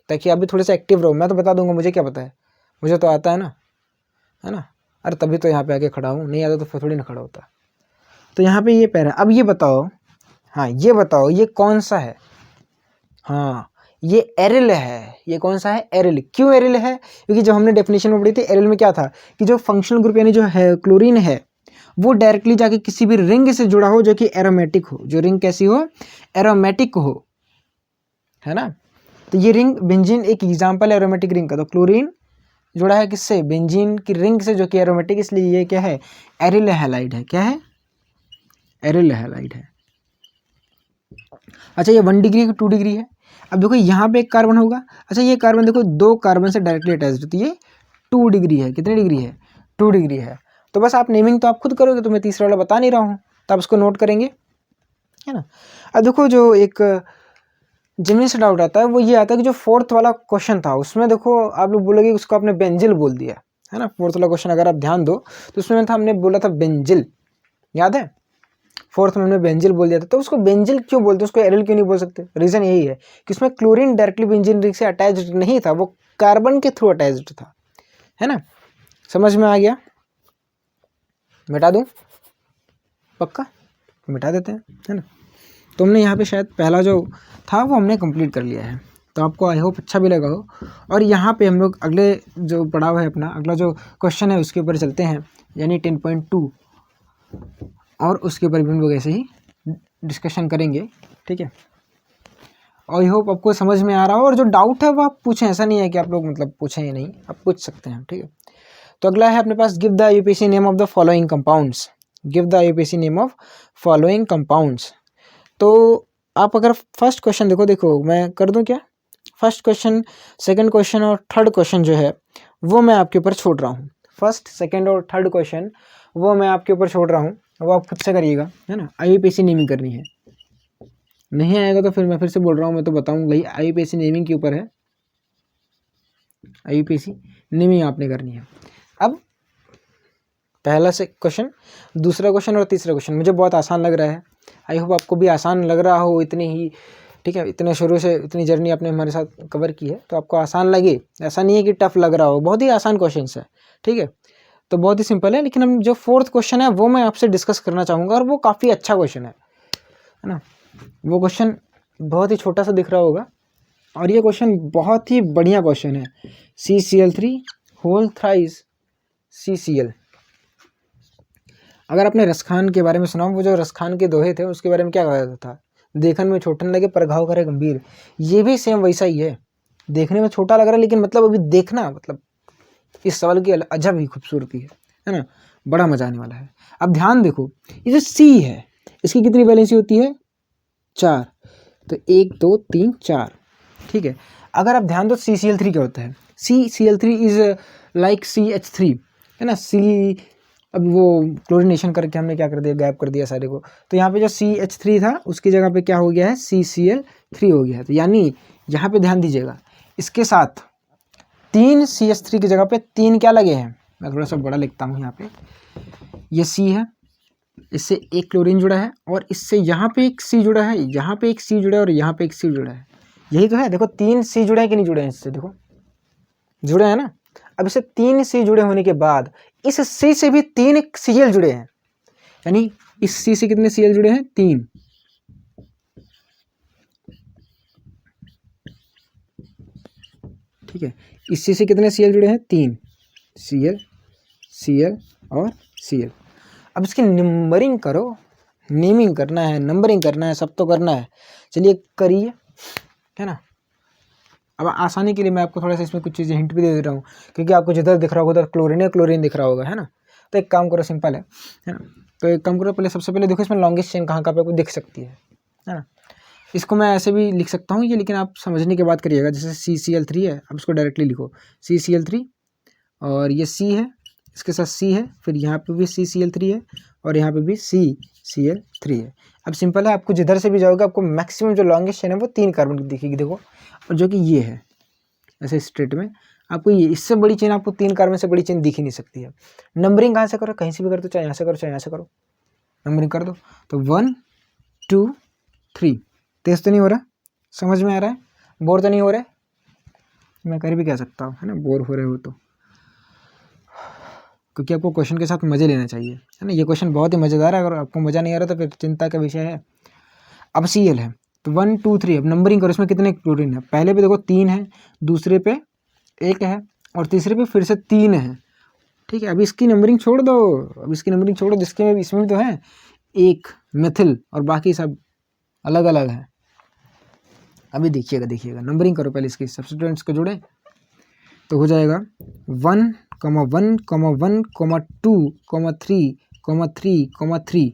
ताकि आप भी थोड़े सा एक्टिव रहो। मैं तो बता दूंगा, मुझे क्या पता है, मुझे तो आता है ना। अरे तभी तो यहाँ पे आके खड़ा हूँ, नहीं आता तो फिर थोड़ी ना खड़ा होता। तो यहाँ पे ये पैरा। अब ये बताओ, हाँ ये बताओ, ये कौन सा है, हाँ ये एरिल है। ये कौन सा है, एरिल। क्यों एरिल है, क्योंकि जब हमने डेफिनेशन में पढ़ी थी, एरिल में क्या था कि जो फंक्शनल ग्रुप यानी जो है क्लोरीन है, वो डायरेक्टली जाके किसी भी रिंग से जुड़ा हो जो कि एरोमेटिक हो, जो रिंग कैसी हो, एरोमेटिक हो, है ना। तो ये रिंग, बेंजीन एक एग्जाम्पल है एरोमेटिक रिंग का। तो क्लोरीन जुड़ा है किससे, बेंजीन की रिंग से, जो कि एरोमेटिक, इसलिए ये क्या है, एरिल हैलाइड है। क्या है, एरिल हैलाइड है। अच्छा, ये 1 डिग्री है कि 2 डिग्री है। अब देखो यहाँ पे एक कार्बन होगा। अच्छा, ये कार्बन देखो 2 कार्बन से डायरेक्टली अटैच्ड, तो ये 2 डिग्री है। कितनी डिग्री है, 2 डिग्री है। तो बस आप नेमिंग तो आप खुद करोगे, तो मैं तीसरा वाला बता नहीं रहा हूँ, तो आप उसको नोट करेंगे, है ना। अब देखो, जो एक जिनमें से डाउट आता है वो ये आता है कि जो 4th वाला क्वेश्चन था, उसमें देखो आप लोग बोलोगे उसको आपने बेंजिल बोल दिया, है ना। 4th वाला क्वेश्चन अगर आप ध्यान दो तो उसमें था, हमने बोला था बेंजिल, याद है। 4th में हमने बेंजिल बोल दिया था। तो उसको बेंजिल क्यों बोलते, उसको एरिल क्यों नहीं बोल सकते, रीज़न यही है कि उसमें क्लोरीन डायरेक्टली बेंजीन रिंग से अटैच्ड नहीं था, वो कार्बन के थ्रू अटैच्ड था, है ना। समझ में आ गया, मिटा दूं, पक्का मिटा देते हैं, है ना। तो हमने यहाँ पे शायद पहला जो था वो हमने कंप्लीट कर लिया है, तो आपको आई होप अच्छा भी लगा हो। और यहाँ पे हम लोग अगले जो पढ़ाव है अपना, अगला जो क्वेश्चन है उसके ऊपर चलते हैं, यानी 10.2, और उसके ऊपर भी हम लोग ऐसे ही डिस्कशन करेंगे, ठीक है। और आई होप आपको समझ में आ रहा हो, और जो डाउट है वो आप पूछें, ऐसा नहीं है कि आप लोग मतलब पूछें ही नहीं, आप पूछ सकते हैं, ठीक है। तो अगला है अपने पास, give the IUPAC name of the following compounds. Give the IUPAC name of following compounds. तो आप अगर फर्स्ट क्वेश्चन देखो मैं कर दूं क्या, फर्स्ट क्वेश्चन, सेकंड क्वेश्चन और थर्ड क्वेश्चन जो है वो मैं आपके ऊपर छोड़ रहा हूँ। फर्स्ट, सेकंड और थर्ड क्वेश्चन वो मैं आपके ऊपर छोड़ रहा हूँ, वो आप खुद से करिएगा, है ना। IUPAC नेमिंग करनी है, नहीं आएगा तो फिर मैं फिर से बोल रहा हूँ, मैं तो बताऊँगा ही। IUPAC नेमिंग के ऊपर है, IUPAC नेमिंग आपने करनी है। अब पहला से क्वेश्चन, दूसरा क्वेश्चन और तीसरा क्वेश्चन मुझे बहुत आसान लग रहा है। आई होप आपको भी आसान लग रहा हो, इतनी ही, ठीक है। इतने शुरू से इतनी जर्नी आपने हमारे साथ कवर की है, तो आपको आसान लगे, ऐसा नहीं है कि टफ लग रहा हो, बहुत ही आसान क्वेश्चन है, ठीक है। तो बहुत ही सिंपल है। लेकिन हम जो 4th क्वेश्चन है वो मैं आपसे डिस्कस करना चाहूँगा, और वो काफ़ी अच्छा क्वेश्चन है ना। वो क्वेश्चन बहुत ही छोटा सा दिख रहा होगा, और ये क्वेश्चन बहुत ही बढ़िया क्वेश्चन है। CCl3 whole thrice CCl। अगर आपने रसखान के बारे में सुना, वो जो रसखान के दोहे थे उसके बारे में क्या कहा जाता था, देखने में छोटा न लगे पर घाव करे गंभीर। ये भी सेम वैसा ही है, देखने में छोटा लग रहा है लेकिन मतलब अभी देखना, मतलब इस सवाल की अजब ही खूबसूरती है ना, बड़ा मजा आने वाला है। अब ध्यान देखो, ये जो C है इसकी कितनी वैलेंसी होती है, 4, तो 1 2 3 4, ठीक है। अगर आप ध्यान दो CCl3 क्या होता है, CCl3 इज लाइक CH3, है ना। C, अब वो क्लोरीनेशन करके हमने क्या कर दिया, गायब कर दिया सारे को। तो यहाँ पे जो CH3 था उसकी जगह पे क्या हो गया है, CCl3 हो गया है। तो यानी यहाँ पे ध्यान दीजिएगा, इसके साथ 3 CH3 की जगह पे 3 क्या लगे हैं, मैं थोड़ा सा बड़ा लिखता हूँ यहाँ पे। ये C है, इससे एक क्लोरीन जुड़ा है, और इससे यहाँ पे एक C जुड़ा है, यहाँ पे एक C जुड़ा है, और यहाँ पे एक C जुड़ा है। यही तो है, देखो 3 C जुड़े हैं कि नहीं जुड़े हैं, इससे देखो जुड़े हैं ना। अब इससे 3 C जुड़े होने के बाद इस C से भी 3 Cl जुड़े हैं, यानी इस सी से कितने Cl जुड़े हैं? 3। ठीक है, इस सी से कितने Cl जुड़े हैं? 3। Cl, Cl और Cl। अब इसकी नंबरिंग करो, नेमिंग करना है, नंबरिंग करना है, सब तो करना है। चलिए करिए, है ना। अब आसानी के लिए मैं आपको थोड़ा सा इसमें कुछ चीज़ें हिंट भी दे रहा हूँ, क्योंकि आपको जिधर दिख रहा होगा उधर क्लोरीन दिख रहा होगा, है ना। तो एक काम करो, सिंपल है ना। तो एक काम करो, पहले सबसे पहले देखो इसमें लॉन्गेस्ट चेन कहाँ कहाँ पे आपको दिख सकती है ना। इसको मैं ऐसे भी लिख सकता हूँ ये, लेकिन आप समझने के बाद करिएगा। जैसे CCl3 है, अब इसको डायरेक्टली लिखो CCl3, और ये C है, इसके साथ C है, फिर यहाँ पे भी CCl3 है, और यहाँ पे भी CCl3 है। अब सिंपल है, आपको जिधर से भी जाओगे आपको मैक्सिमम जो लॉन्गेस्ट चेन है वो 3 कार्बन की दिखेगी, देखो, और जो कि ये है ऐसे स्ट्रेट में। आपको ये इससे बड़ी चेन, आपको 3 कार्बन से बड़ी चेन दिख ही नहीं सकती है। नंबरिंग कहाँ से करो? कहीं से भी कर दो, चाहे यहाँ से करो चाहे यहाँ से करो, नंबरिंग कर दो। तो 1 2 3। तेज तो नहीं हो रहा? समझ में आ रहा है? बोर तो नहीं हो रहे? मैं कर भी कह सकता हूँ, है ना, बोर हो रहे हो तो, क्योंकि आपको क्वेश्चन के साथ मज़े लेना चाहिए, है ना। ये क्वेश्चन बहुत ही मज़ेदार है, अगर आपको मज़ा नहीं आ रहा तो फिर चिंता का विषय है। अब Cl है, तो 1 2 3। अब नंबरिंग करो, इसमें कितने क्लोरीन है? पहले पे देखो 3 है, दूसरे पे 1 है, और तीसरे पे फिर से 3 है। ठीक है, अब इसकी नंबरिंग छोड़ दो, अब इसकी नंबरिंग छोड़ो, जिसके में इसमें तो है 1 मिथिल, और बाकी सब अलग अलग है। अभी देखिएगा नंबरिंग करो, पहले इसके सब्स्टिट्यूएंट्स को जोड़ें, तो हो जाएगा 1 1 1 2 3 3।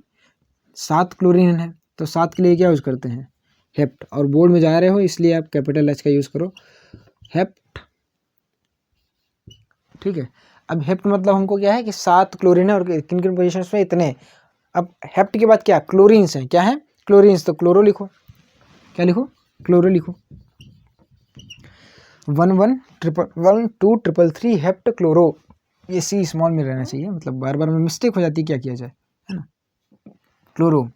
7 क्लोरीन है, तो 7 के लिए क्या यूज़ करते हैं? हेप्ट। और बोर्ड में जा रहे हो इसलिए आप कैपिटल H का यूज़ करो, हेप्ट। ठीक है, अब हेप्ट मतलब हमको क्या है कि 7 क्लोरीन है, और किन किन पोजिशन में इतने। अब हेप्ट के बाद क्या? क्लोरीन्स हैं। क्या है? क्लोरीन्स। तो क्लोरो लिखो, क्या लिखो? क्लोरो लिखो। 1 1 2 3 3 हेप्ट क्लोरो। ये C स्मॉल में रहना चाहिए, मतलब बार बार में मिस्टेक हो जाती है, क्या किया जाए, है ना। क्लोरो।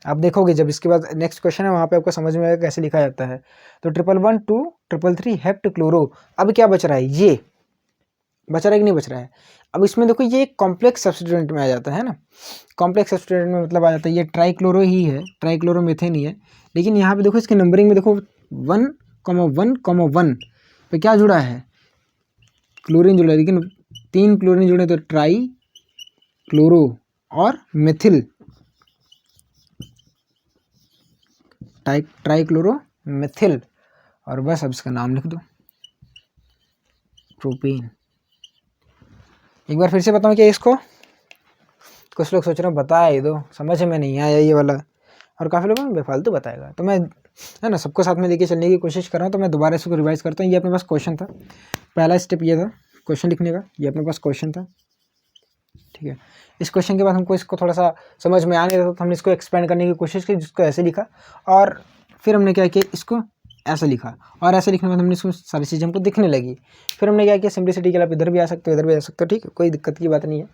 आप देखोगे जब इसके बाद नेक्स्ट क्वेश्चन है, वहाँ पे आपको समझ में आएगा कैसे लिखा जाता है। तो 1 1 2 3 3 हेप्ट क्लोरो। अब क्या बच रहा है? ये बच रहा है कि नहीं बच रहा है? अब इसमें देखो ये कॉम्प्लेक्स सब्स्टिट्यूएंट में आ जाता है ना। कॉम्प्लेक्स सब्स्टिट्यूएंट में मतलब आ जाता है, ये ट्राइक्लोरो ही है, ट्राइक्लोरोमेथेन ही है। लेकिन यहाँ पे देखो इसकी नंबरिंग में देखो 1 1 1 पे क्या जुड़ा है? क्लोरीन जुड़ा है, लेकिन 3 क्लोरीन जुड़े, तो ट्राई क्लोरो और मेथिल, ट्राइक्लोरो मेथिल, और बस अब इसका नाम लिख दो, प्रोपेन। एक बार फिर से बताऊं क्या इसको? कुछ लोग सोच रहे हो बता ही दो, समझ में नहीं आया ये वाला, और काफ़ी लोगों में बेफालतू बताएगा। तो मैं, है ना, सबको साथ में लेके चलने की कोशिश कर रहा हूँ। तो मैं दोबारा इसको रिवाइज करता हूँ। ये अपने पास क्वेश्चन था, पहला स्टेप ये था क्वेश्चन लिखने का, ये अपने पास क्वेश्चन था। ठीक है, इस क्वेश्चन के बाद हमको इसको थोड़ा सा समझ में आने था, तो हमने इसको एक्सपेंड करने की कोशिश की, जिसको ऐसे लिखा, और फिर हमने क्या किया, इसको ऐसा लिखा, और ऐसे लिखने के बाद हमने इसमें सारी चीज़ें हमको दिखने लगी। फिर हमने क्या किया, सिंप्लिसिटी के लिए आप इधर भी आ सकते हो, इधर भी आ सकते हो, ठीक है, कोई दिक्कत की बात नहीं है।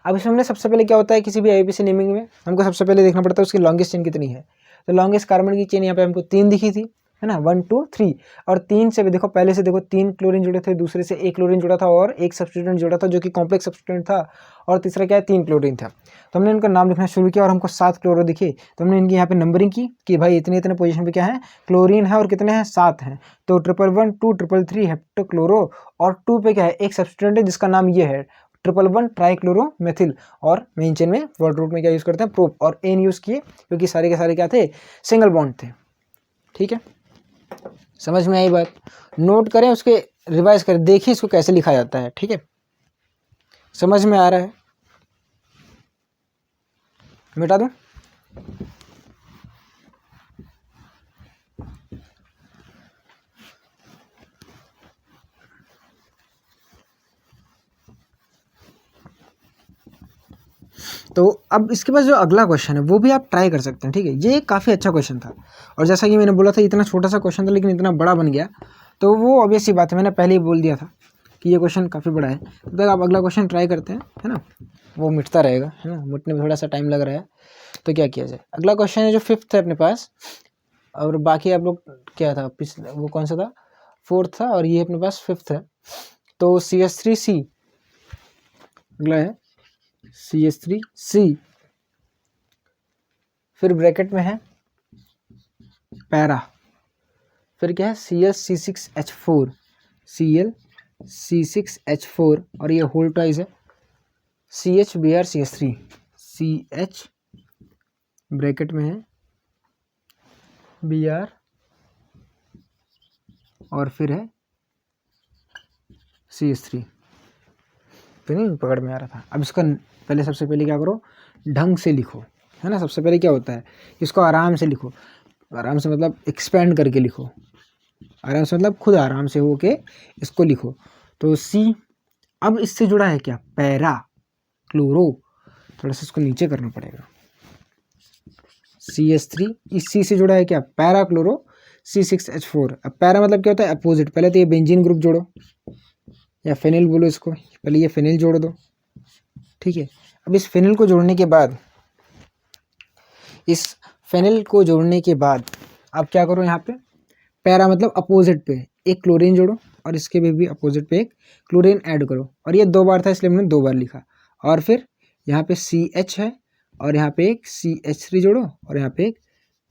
अब इसमें हमने सबसे पहले क्या होता है, किसी भी IUPAC नेमिंग में हमको सबसे पहले देखना पड़ता है उसकी लॉन्गेस्ट चेन कितनी है। तो लॉन्गेस्ट कार्बन की चेन यहाँ पे हमको 3 दिखी थी, है ना, 1 2 3। और 3 से भी देखो, पहले से देखो 3 क्लोरीन जुड़े थे, दूसरे से 1 क्लोरीन जुड़ा था, और एक सब्स्टिट्यूएंट जुड़ा था जो कि कॉम्प्लेक्स सब्स्टिट्यूएंट था, और तीसरा क्या है, 3 क्लोरीन था। तो हमने इनका नाम लिखना शुरू किया, और हमको 7 क्लोरो दिखे, तो हमने इनकी यहाँ पे नंबरिंग की कि भाई इतने इतने पोजीशन पे क्या है, क्लोरीन है, और कितने हैं, 7 हैं। तो 1 1 2 3 3 हेप्टो क्लोरो, और 2 पे क्या है, एक सब्स्टिट्यूएंट है जिसका नाम ये है 1 1 ट्राइक्लोरो मेथिल, और मेन चेन में वर्ड रूट में क्या यूज़ करते हैं, प्रोप और एन यूज़ किए, क्योंकि सारे के सारे क्या थे, सिंगल बॉन्ड थे। ठीक है, समझ में आई बात? नोट करें, उसके रिवाइज करें, देखिए इसको कैसे लिखा जाता है। ठीक है, समझ में आ रहा है? मिटा दूं? तो अब इसके बाद जो अगला क्वेश्चन है वो भी आप ट्राई कर सकते हैं। ठीक है, ये काफ़ी अच्छा क्वेश्चन था, और जैसा कि मैंने बोला था इतना छोटा सा क्वेश्चन था लेकिन इतना बड़ा बन गया, तो वो ऑब्वियस सी बात है, मैंने पहले ही बोल दिया था कि ये क्वेश्चन काफ़ी बड़ा है। तब तक आप अगला क्वेश्चन ट्राई करते हैं, है ना, वो मिटता रहेगा, है ना, मिटने में थोड़ा सा टाइम लग रहा है। तो क्या किया जाए, अगला क्वेश्चन है जो 5th है अपने पास, और बाकी आप लोग क्या था पिछले, वो कौन सा था, 4th था, और ये अपने पास 5th है। तो CH3C अगला है, CH3C फिर ब्रैकेट में है पैरा, फिर क्या है CH6H4 ClC6H4 और ये होल ट्वाइस है CHBrCH3 CH ब्रैकेट में है Br और फिर है CH3। तो नहीं पकड़ में आ रहा था। अब इसका पहले सबसे पहले क्या करो, ढंग से लिखो, है ना। सबसे पहले क्या होता है, इसको आराम से लिखो, आराम से मतलब एक्सपेंड करके लिखो, आराम से मतलब खुद आराम से हो के इसको लिखो। तो सी, अब इससे जुड़ा है क्या, पैरा क्लोरो, थोड़ा सा इसको नीचे करना पड़ेगा। CH3 इस सी से जुड़ा है क्या, पैरा क्लोरो C6H4। अब पैरा मतलब क्या होता है, अपोजिट। पहले तो ये बेंजीन ग्रुप जोड़ो या फेनिल बोलो इसको, पहले ये फेनिल जोड़ दो, ठीक है। अब इस फेनिल को जोड़ने के बाद, इस फेनिल को जोड़ने के बाद आप क्या करो, यहाँ पे पैरा मतलब अपोजिट पे एक क्लोरीन जोड़ो और इसके भी अपोजिट पे एक क्लोरीन ऐड करो। और ये 2 बार था इसलिए मैंने 2 बार लिखा। और फिर यहाँ पे CH है और यहाँ पे एक CH3 जोड़ो और यहाँ पे एक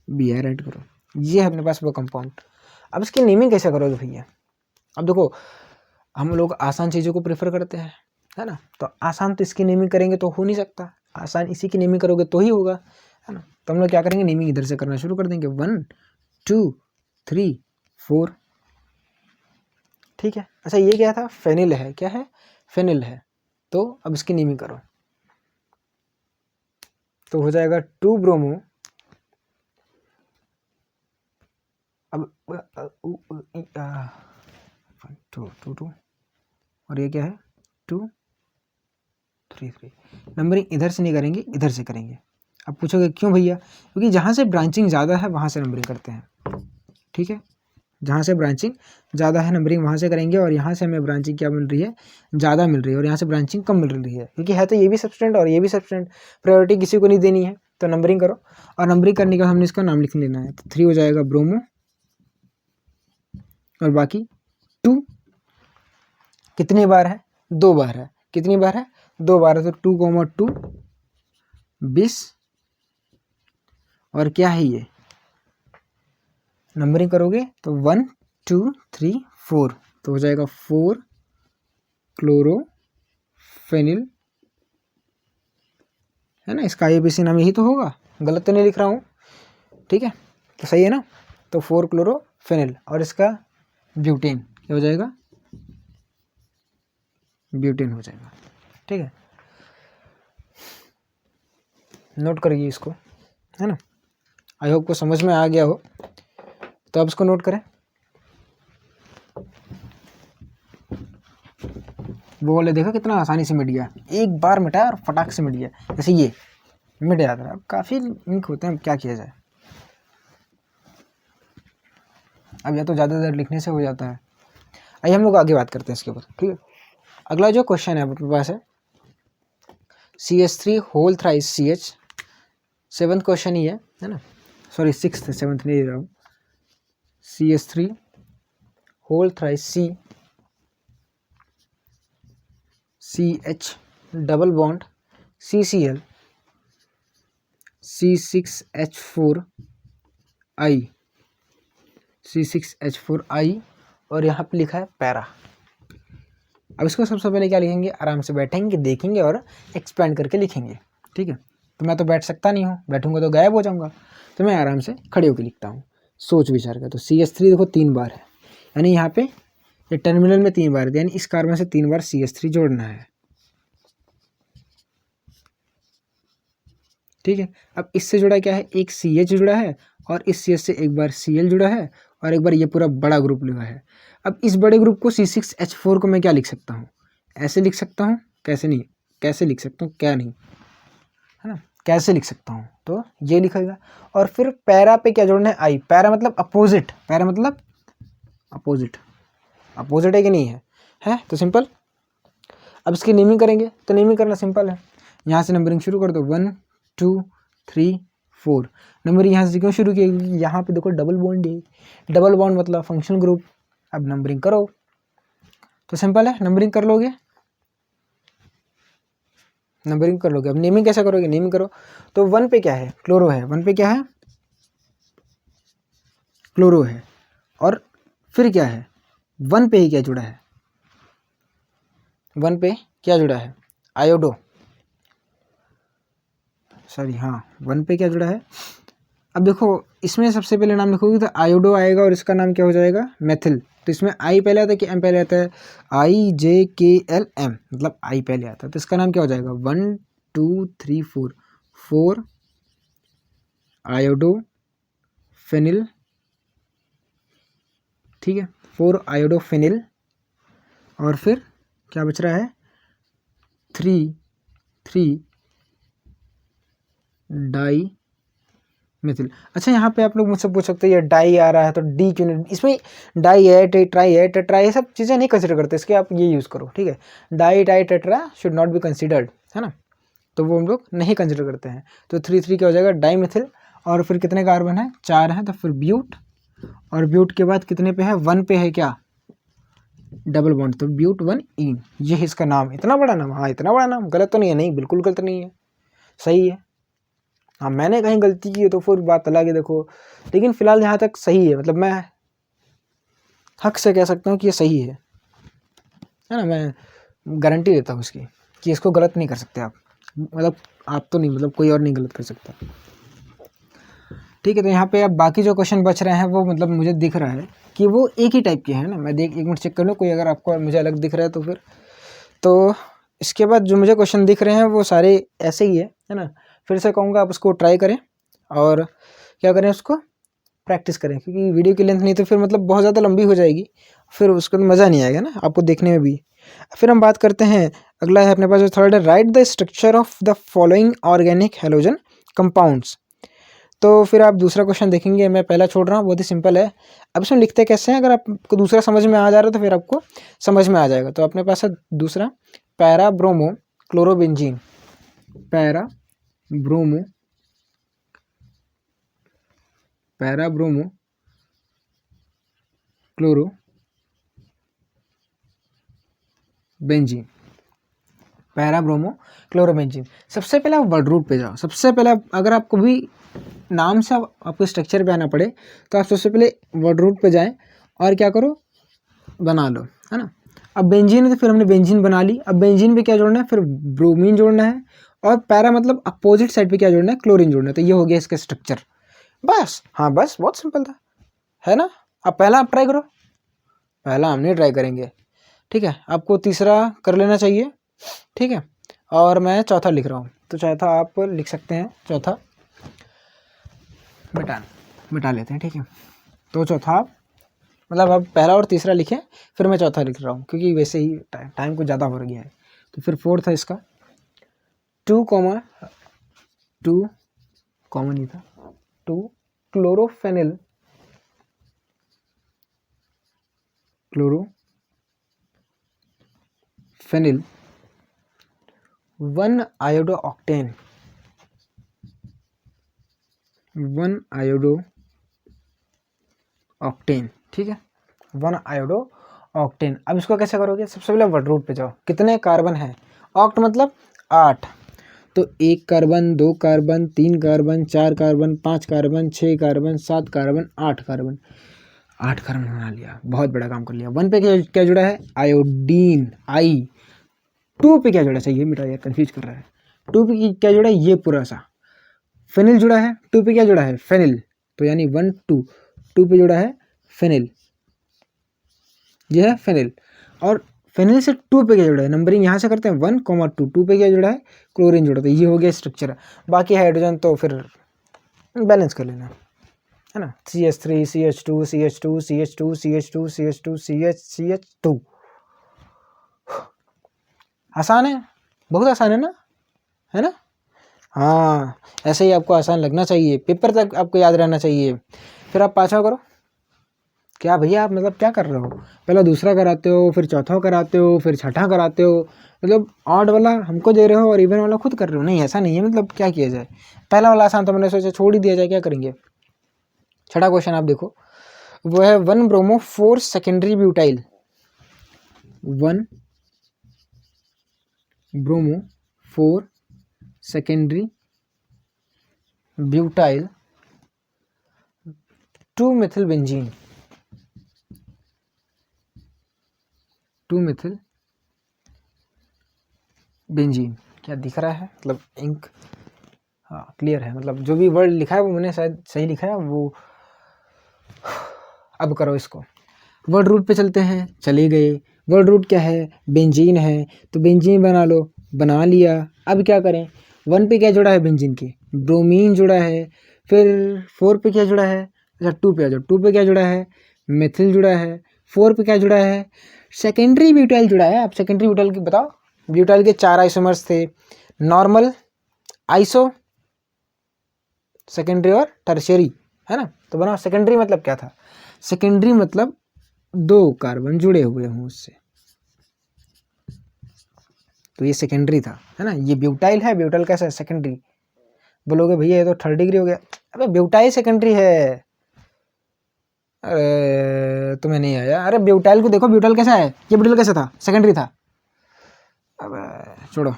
Br ऐड करो। ये है अपने पास वो कंपाउंड। अब इसकी नेमिंग कैसे करोगे भैया। अब देखो हम लोग आसान चीज़ों को प्रेफर करते हैं, है ना। तो आसान तो इसकी नेमिंग करेंगे तो हो नहीं सकता, आसान इसी की नेमिंग करोगे तो ही होगा, है ना। तो हम लोग क्या करेंगे, नेमिंग इधर से करना शुरू कर देंगे, 1 2 3 4, ठीक है। अच्छा ये क्या था, फेनिल है, क्या है, फेनिल है। तो अब इसकी नेमिंग करो, तो हो जाएगा 2 ब्रोमो, अब 2 और ये क्या है 2 3 3। नंबरिंग इधर से नहीं करेंगे, इधर से करेंगे। अब पूछोगे क्यों भैया, क्योंकि जहाँ से ब्रांचिंग ज़्यादा है वहाँ से नंबरिंग करते हैं, ठीक है। जहाँ से ब्रांचिंग ज़्यादा है नंबरिंग वहाँ से करेंगे, और यहाँ से हमें ब्रांचिंग क्या मिल रही है, ज़्यादा मिल रही है, और यहाँ से ब्रांचिंग कम मिल रही है, क्योंकि है तो ये भी सब्सटेंट और ये भी सब्सटेंट, प्रायोरिटी किसी को नहीं देनी है। तो नंबरिंग करो, और नंबरिंग करने के बाद हमने इसका नाम लिख लेना है। तो 3 हो जाएगा ब्रोमो, और बाकी 2 कितनी बार है, 2 बार है, कितनी बार है, 2 बार है। तो 2,2 20, और क्या है ये, नंबरिंग करोगे तो 1 2 3 4, तो हो जाएगा 4 क्लोरोफेनिल, है ना। इसका ABC नाम यही तो होगा, गलत तो नहीं लिख रहा हूँ, ठीक है। तो सही है ना। तो 4 क्लोरोफेनिल, और इसका ब्यूटेन क्या हो जाएगा, ब्यूटेन हो जाएगा, ठीक है। नोट करिए इसको, है ना। आई होप को समझ में आ गया हो। तो अब इसको नोट करें, वो वाले देखो कितना आसानी से मिट गया, एक बार मिटाया और फटाक से मिट गया, जैसे ये मिट जाता है। अब काफ़ी इंक होते हैं, क्या किया जाए, अब या तो ज़्यादा देर लिखने से हो जाता है। आइए हम लोग आगे बात करते हैं इसके ऊपर, ठीक है। अगला जो क्वेश्चन है अपने पास है CH3 whole thrice CH, 7th question ही है ना, सॉरी 6th, 7th नहीं दे रहा हूँ। CH3 whole thrice CH double bond CCl C6H4I और यहाँ पे लिखा है पैरा। अब इसको सबसे पहले क्या लिखेंगे, आराम से बैठेंगे, देखेंगे और एक्सपेंड करके लिखेंगे, ठीक है। तो मैं तो बैठ सकता नहीं हूँ, बैठूंगा तो गायब हो जाऊंगा, तो मैं आराम से खड़े होकर लिखता हूँ, सोच विचार कर। तो CH3 देखो 3 बार है, यानी यहाँ पे ये टर्मिनल में 3 बार है, यानी इस कार्बन से 3 बार CH3 जोड़ना है, ठीक है। अब इससे जुड़ा क्या है, एक CH जुड़ा है, और इस CH से एक बार Cl जुड़ा है, और एक बार ये पूरा बड़ा ग्रुप लगा है। अब इस बड़े ग्रुप को C6H4 को मैं क्या लिख सकता हूँ, ऐसे लिख सकता हूँ, कैसे नहीं, कैसे लिख सकता हूँ, क्या नहीं, है ना, कैसे लिख सकता हूँ, तो ये लिखेगा। और फिर पैरा पे क्या जोड़ना है, आई, पैरा मतलब अपोजिट, पैरा मतलब अपोजिट, अपोजिट है कि नहीं है तो सिंपल। अब इसकी नेमिंग करेंगे, तो नेमिंग करना सिंपल है, यहाँ से नंबरिंग शुरू कर दो, 1 2 3 4। नंबरिंग यहाँ से क्यों शुरू की, यहाँ पे देखो डबल बॉन्ड है, डबल बॉन्ड मतलब फंक्शनल ग्रुप। अब नंबरिंग करो तो सिंपल है, नंबरिंग कर लोगे, नंबरिंग कर लोगे। अब नेमिंग कैसे करोगे, नेमिंग करो तो 1 पे क्या है, क्लोरो है, 1 पे क्या है, क्लोरो है, और फिर क्या है, 1 पे ही क्या जुड़ा है, 1 पे क्या जुड़ा है, आयोडो, सॉरी हाँ 1 पे क्या जुड़ा है। अब देखो इसमें सबसे पहले नाम लिखोगे तो आयोडो आएगा और इसका नाम क्या हो जाएगा, मेथिल। तो इसमें आई पहले आता है कि एम पहले आता है, IJKLM, मतलब आई पहले आता है, तो इसका नाम क्या हो जाएगा, 1 2 3 4, 4 आयोडो फेनिल, ठीक है, 4 आयोडो फेनिल, और फिर क्या बच रहा है, 3 डाई मिथिल। अच्छा यहाँ पे आप लोग मुझसे पूछ सकते हैं ये डाई आ रहा है तो डी क्यों नहीं, इसमें डाई है, ट्राई है, टेट्रा, ये सब चीज़ें नहीं कंसिडर करते, इसके आप ये यूज़ करो, ठीक है। Di tri tetra should not be considered, है ना, तो वो हम लोग नहीं कंसिडर करते हैं। तो 3 क्या हो जाएगा, डाई मिथिल, और फिर कितने कार्बन है, 4 हैं, तो फिर ब्यूट, और ब्यूट के बाद कितने पे है, 1 पे है क्या, डबल बॉन्ड, तो ब्यूट 1 ईन, ये है इसका नाम। इतना बड़ा नाम, हाँ इतना बड़ा नाम, गलत तो नहीं है, नहीं बिल्कुल गलत नहीं है, सही है। हाँ मैंने कहीं गलती की है तो फिर बात अलग है देखो, लेकिन फिलहाल जहाँ तक सही है, मतलब मैं हक से कह सकता हूँ कि ये सही है ना, मैं गारंटी देता हूँ इसकी कि इसको गलत नहीं कर सकते आप, मतलब आप तो नहीं, मतलब कोई और नहीं गलत कर सकता, ठीक है। तो यहाँ पे अब बाकी जो क्वेश्चन बच रहे हैं वो मतलब मुझे दिख रहा है कि वो एक ही टाइप के हैं ना, मैं एक मिनट चेक कर लूँ, कोई अगर आपको मुझे अलग दिख रहा है तो फिर, तो इसके बाद जो मुझे क्वेश्चन दिख रहे हैं वो सारे ऐसे ही है ना। फिर से कहूँगा आप उसको ट्राई करें और क्या करें, उसको प्रैक्टिस करें, क्योंकि वीडियो की लेंथ नहीं तो फिर मतलब बहुत ज़्यादा लंबी हो जाएगी, फिर उसको मज़ा नहीं आएगा ना आपको देखने में भी। फिर हम बात करते हैं, अगला है अपने पास जो थर्ड है, right the structure of the following organic halogen compounds. तो फिर आप दूसरा क्वेश्चन देखेंगे, मैं पहला छोड़ रहा हूँ, बहुत ही सिंपल है। अब इसमें लिखते कैसे हैं, अगर आपको दूसरा समझ में आ जा रहा है तो फिर आपको समझ में आ जाएगा। तो अपने पास है दूसरा, para bromo chlorobenzene, para bromo chloro benzene, para bromo chlorobenzene. सबसे पहले आप वर्ड रूट पे जाओ, सबसे पहले अगर आपको भी नाम से आपको स्ट्रक्चर पे आना पड़े तो आप सबसे पहले वर्ड रूट पे जाएं और क्या करो, बना लो, है ना। अब बेंजीन है तो फिर हमने बेंजीन बना ली, अब बेंजीन पे क्या जोड़ना है, फिर ब्रोमीन जोड़ना है, और पैरा मतलब अपोजिट साइड पे क्या जोड़ना है, क्लोरीन जोड़ना है। तो ये हो गया इसका स्ट्रक्चर, बस। हाँ बस बहुत सिंपल था, है ना। अब पहला आप ट्राई करो, पहला हम नहीं ट्राई करेंगे, ठीक है, आपको तीसरा कर लेना चाहिए, ठीक है। और मैं चौथा लिख रहा हूँ, तो चौथा आप लिख सकते हैं, चौथा मिटा लेते हैं, ठीक है। तो चौथा मतलब अब पहला और तीसरा लिखें, फिर मैं चौथा लिख रहा हूँ, क्योंकि वैसे ही टाइम कुछ ज़्यादा हो गया है। तो फिर फोर्थ है इसका 2 कॉमन नहीं था, 2 क्लोरोफेनिल 1 आयोडो ऑक्टेन, 1 आयोडो ऑक्टेन, ठीक है, 1 आयोडो ऑक्टेन। अब इसको कैसे करोगे, सबसे पहले वर्ड रूट पे जाओ, कितने कार्बन है, ऑक्ट मतलब 8, तो 1 carbon 2 carbon 3 carbon 4 carbon 5 carbon 6 carbon 7 carbon 8 carbon, 8 carbon बना लिया, बहुत बड़ा काम कर लिया। 1 पे क्या जुड़ा है, आयोडीन, आई। 2 पे क्या जुड़ा, चाहिए मिटा यार, कंफ्यूज कर रहा है। 2 पे क्या जुड़ा है, ये पूरा सा फेनिल जुड़ा है। 2 पे क्या जुड़ा है, फेनिल, तो यानी 1 2 पे जुड़ा है फेनिल, ये है फेनिल। और फेनिल से 2 पे क्या जुड़ा है, नंबरिंग यहाँ से करते हैं 1 2, 2 पे क्या जुड़ा है, क्लोरीन जुड़ा, तो ये हो गया स्ट्रक्चर। बाकी हाइड्रोजन तो फिर बैलेंस कर लेना, है ना, CH3 CH2 CH2 CH2 CH2 CH2 CH2। आसान है, बहुत आसान है ना, है ना। हाँ ऐसे ही आपको आसान लगना चाहिए, पेपर तक आपको याद रहना चाहिए। फिर आप पाँचवा करो, क्या भैया आप मतलब क्या कर रहे हो, पहला दूसरा कराते हो, फिर चौथा कराते हो, फिर छठा कराते हो, मतलब ऑड वाला हमको दे रहे हो और इवन वाला खुद कर रहे हो, नहीं ऐसा नहीं है, मतलब क्या किया जाए, पहला वाला आसान तो मैंने सोचा छोड़ ही दिया जाए, क्या करेंगे। छठा क्वेश्चन आप देखो, वो है 1 bromo 4 secondary butyl, 1 bromo 4 secondary butyl two methyl benzene, two methyl benzene. क्या दिख रहा है, मतलब इंक, हाँ क्लियर है, मतलब जो भी वर्ड लिखा है वो मैंने शायद सही लिखा है वो। अब करो इसको, वर्ड रूट पे चलते हैं, चले गए। वर्ड रूट क्या है, बेंजीन है, तो बेंजीन बना लो, बना लिया। अब क्या करें, 1 पे क्या जुड़ा है बेंजीन के, ब्रोमीन जुड़ा है। फिर 4 पे क्या जुड़ा है, अच्छा 2 पे आ जाओ, 2 पे क्या जुड़ा है, मेथिल जुड़ा है। 4 पे क्या जुड़ा है, सेकेंडरी ब्यूटाइल जुड़ा है। आप सेकेंडरी ब्यूटाइल की बताओ, ब्यूटाइल के 4 आइसोमर्स थे, नॉर्मल, आइसो, सेकेंडरी और टर्शियरी, है ना। तो बनाओ सेकेंडरी मतलब क्या था, सेकेंडरी मतलब 2 कार्बन जुड़े हुए हों उससे, तो ये सेकेंडरी था, है ना। ये ब्यूटाइल है, ब्यूटाइल कैसा है, सेकेंडरी। बोलोगे भैया ये तो 3rd डिग्री हो गया, अबे ब्यूटाइल सेकेंडरी है। अरे तुम्हें नहीं आया, अरे ब्यूटाइल को देखो, ब्यूटाइल कैसा है, ये ब्यूटाइल कैसा था, सेकेंडरी था। अब छोड़ो,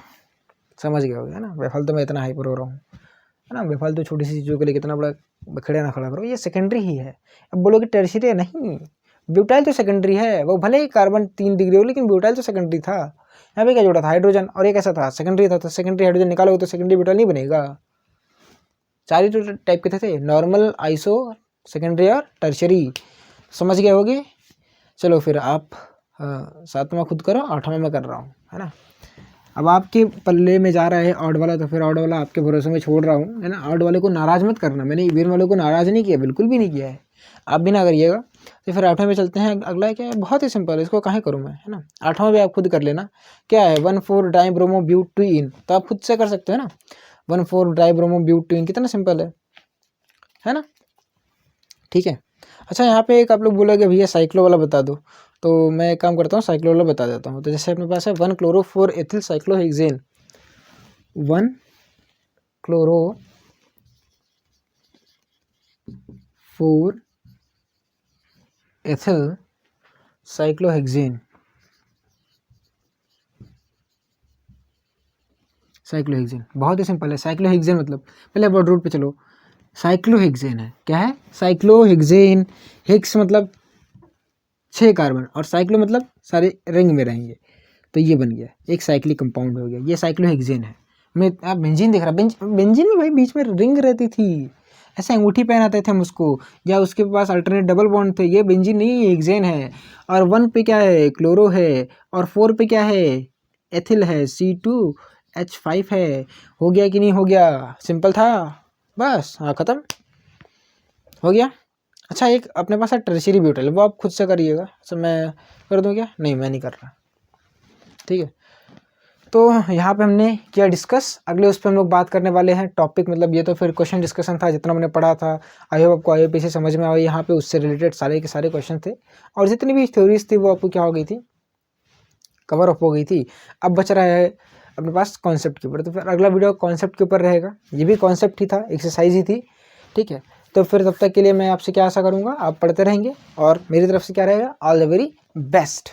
समझ गए होगे, है ना। बेफालतू मैं इतना हाइपर हो रहा हूँ, है ना। बेफालतू छोटी सी चीज़ों के लिए कितना बड़ा बखेड़ा ना खड़ा करो, ये सेकेंडरी ही है। अब बोलोगे टर्शियरी है, नहीं, ब्यूटाइल तो सेकेंडरी है। वो भले ही कार्बन 3 डिग्री हो, लेकिन ब्यूटाइल तो सेकेंडरी था। यहाँ पे क्या जोड़ा था, हाइड्रोजन, और ये कैसा था, सेकेंडरी था। तो सेकेंडरी हाइड्रोजन निकालोगे तो सेकेंडरी ब्यूटाइल नहीं बनेगा। 4 ही तो टाइप के थे, नॉर्मल, आइसो, सेकेंडरी और टर्शियरी। समझ गए होगे। चलो फिर आप 7वां खुद करो, 8वां मैं कर रहा हूँ, है ना। अब आपके पल्ले में जा रहा है ऑड वाला, तो फिर ऑड वाला आपके भरोसे में छोड़ रहा हूँ, है ना। ऑड वाले को नाराज़ मत करना, मैंने ईवीएन वालों को नाराज़ नहीं किया, बिल्कुल भी नहीं किया है, आप भी ना करिएगा। तो फिर 8वें में चलते हैं। अगला क्या है, बहुत ही सिंपल है, इसको काहे करूँ मैं, है ना। 8वां भी आप खुद कर लेना, क्या है, 1,4-डाइब्रोमोब्यूटीन, तो आप खुद से कर सकते हो ना। 1,4-डाइब्रोमोब्यूटीन कितना सिंपल है ना। ठीक है। अच्छा यहाँ पे एक आप लोग बोलोगे भैया साइक्लो वाला बता दो, तो मैं एक काम करता हूँ, साइक्लो वाला बता देता हूँ। तो जैसे अपने पास है 1-chloro-4-ethyl cyclohexane, 1-chloro-4-ethyl cyclohexane, cyclohexane बहुत ही सिंपल है। साइक्लोहेक्सेन मतलब, पहले वर्ड रूट पे चलो, साइक्लोहेक्सेन है, क्या है, साइक्लोहेक्सेन। हेक्स मतलब 6 कार्बन, और साइक्लो मतलब सारे रिंग में रहेंगे, तो ये बन गया एक साइक्लिक कंपाउंड हो गया, ये साइक्लोहेक्सेन है। मैं आप बेंजीन देख रहा, बेंजीन में भाई बीच में रिंग रहती थी, ऐसे अंगूठी पहनाते थे हम उसको, या उसके पास अल्टरनेट डबल बॉन्ड थे। ये बेंजीन नहीं, ये हेक्सेन है। और 1 पे क्या है, क्लोरो है, और 4 पे क्या है, एथिल है, C2H5 है। हो गया कि नहीं हो गया, सिंपल था बस, हाँ खत्म हो गया। अच्छा एक अपने पास है टर्शियरी ब्यूटाइल, वो आप खुद से करिएगा। अच्छा मैं कर दूँ क्या, नहीं मैं नहीं कर रहा, ठीक है। तो यहाँ पे हमने किया डिस्कस, अगले उस पर हम लोग बात करने वाले हैं टॉपिक, मतलब ये तो फिर क्वेश्चन डिस्कशन था जितना मैंने पढ़ा था। आई होप आपको IUPAC समझ में आया, यहाँ पे उससे रिलेटेड सारे के सारे क्वेश्चन थे, और जितनी भी थ्योरीज थी वो आपको क्या हो गई थी, कवर अप हो गई थी। अब बच रहा है अपने पास कॉन्सेप्ट के ऊपर, तो फिर अगला वीडियो कॉन्सेप्ट के ऊपर रहेगा। ये भी कॉन्सेप्ट ही था, एक्सरसाइज ही थी, ठीक है। तो फिर तब तक के लिए मैं आपसे क्या आशा करूँगा, आप पढ़ते रहेंगे, और मेरी तरफ से क्या रहेगा, ऑल द वेरी बेस्ट।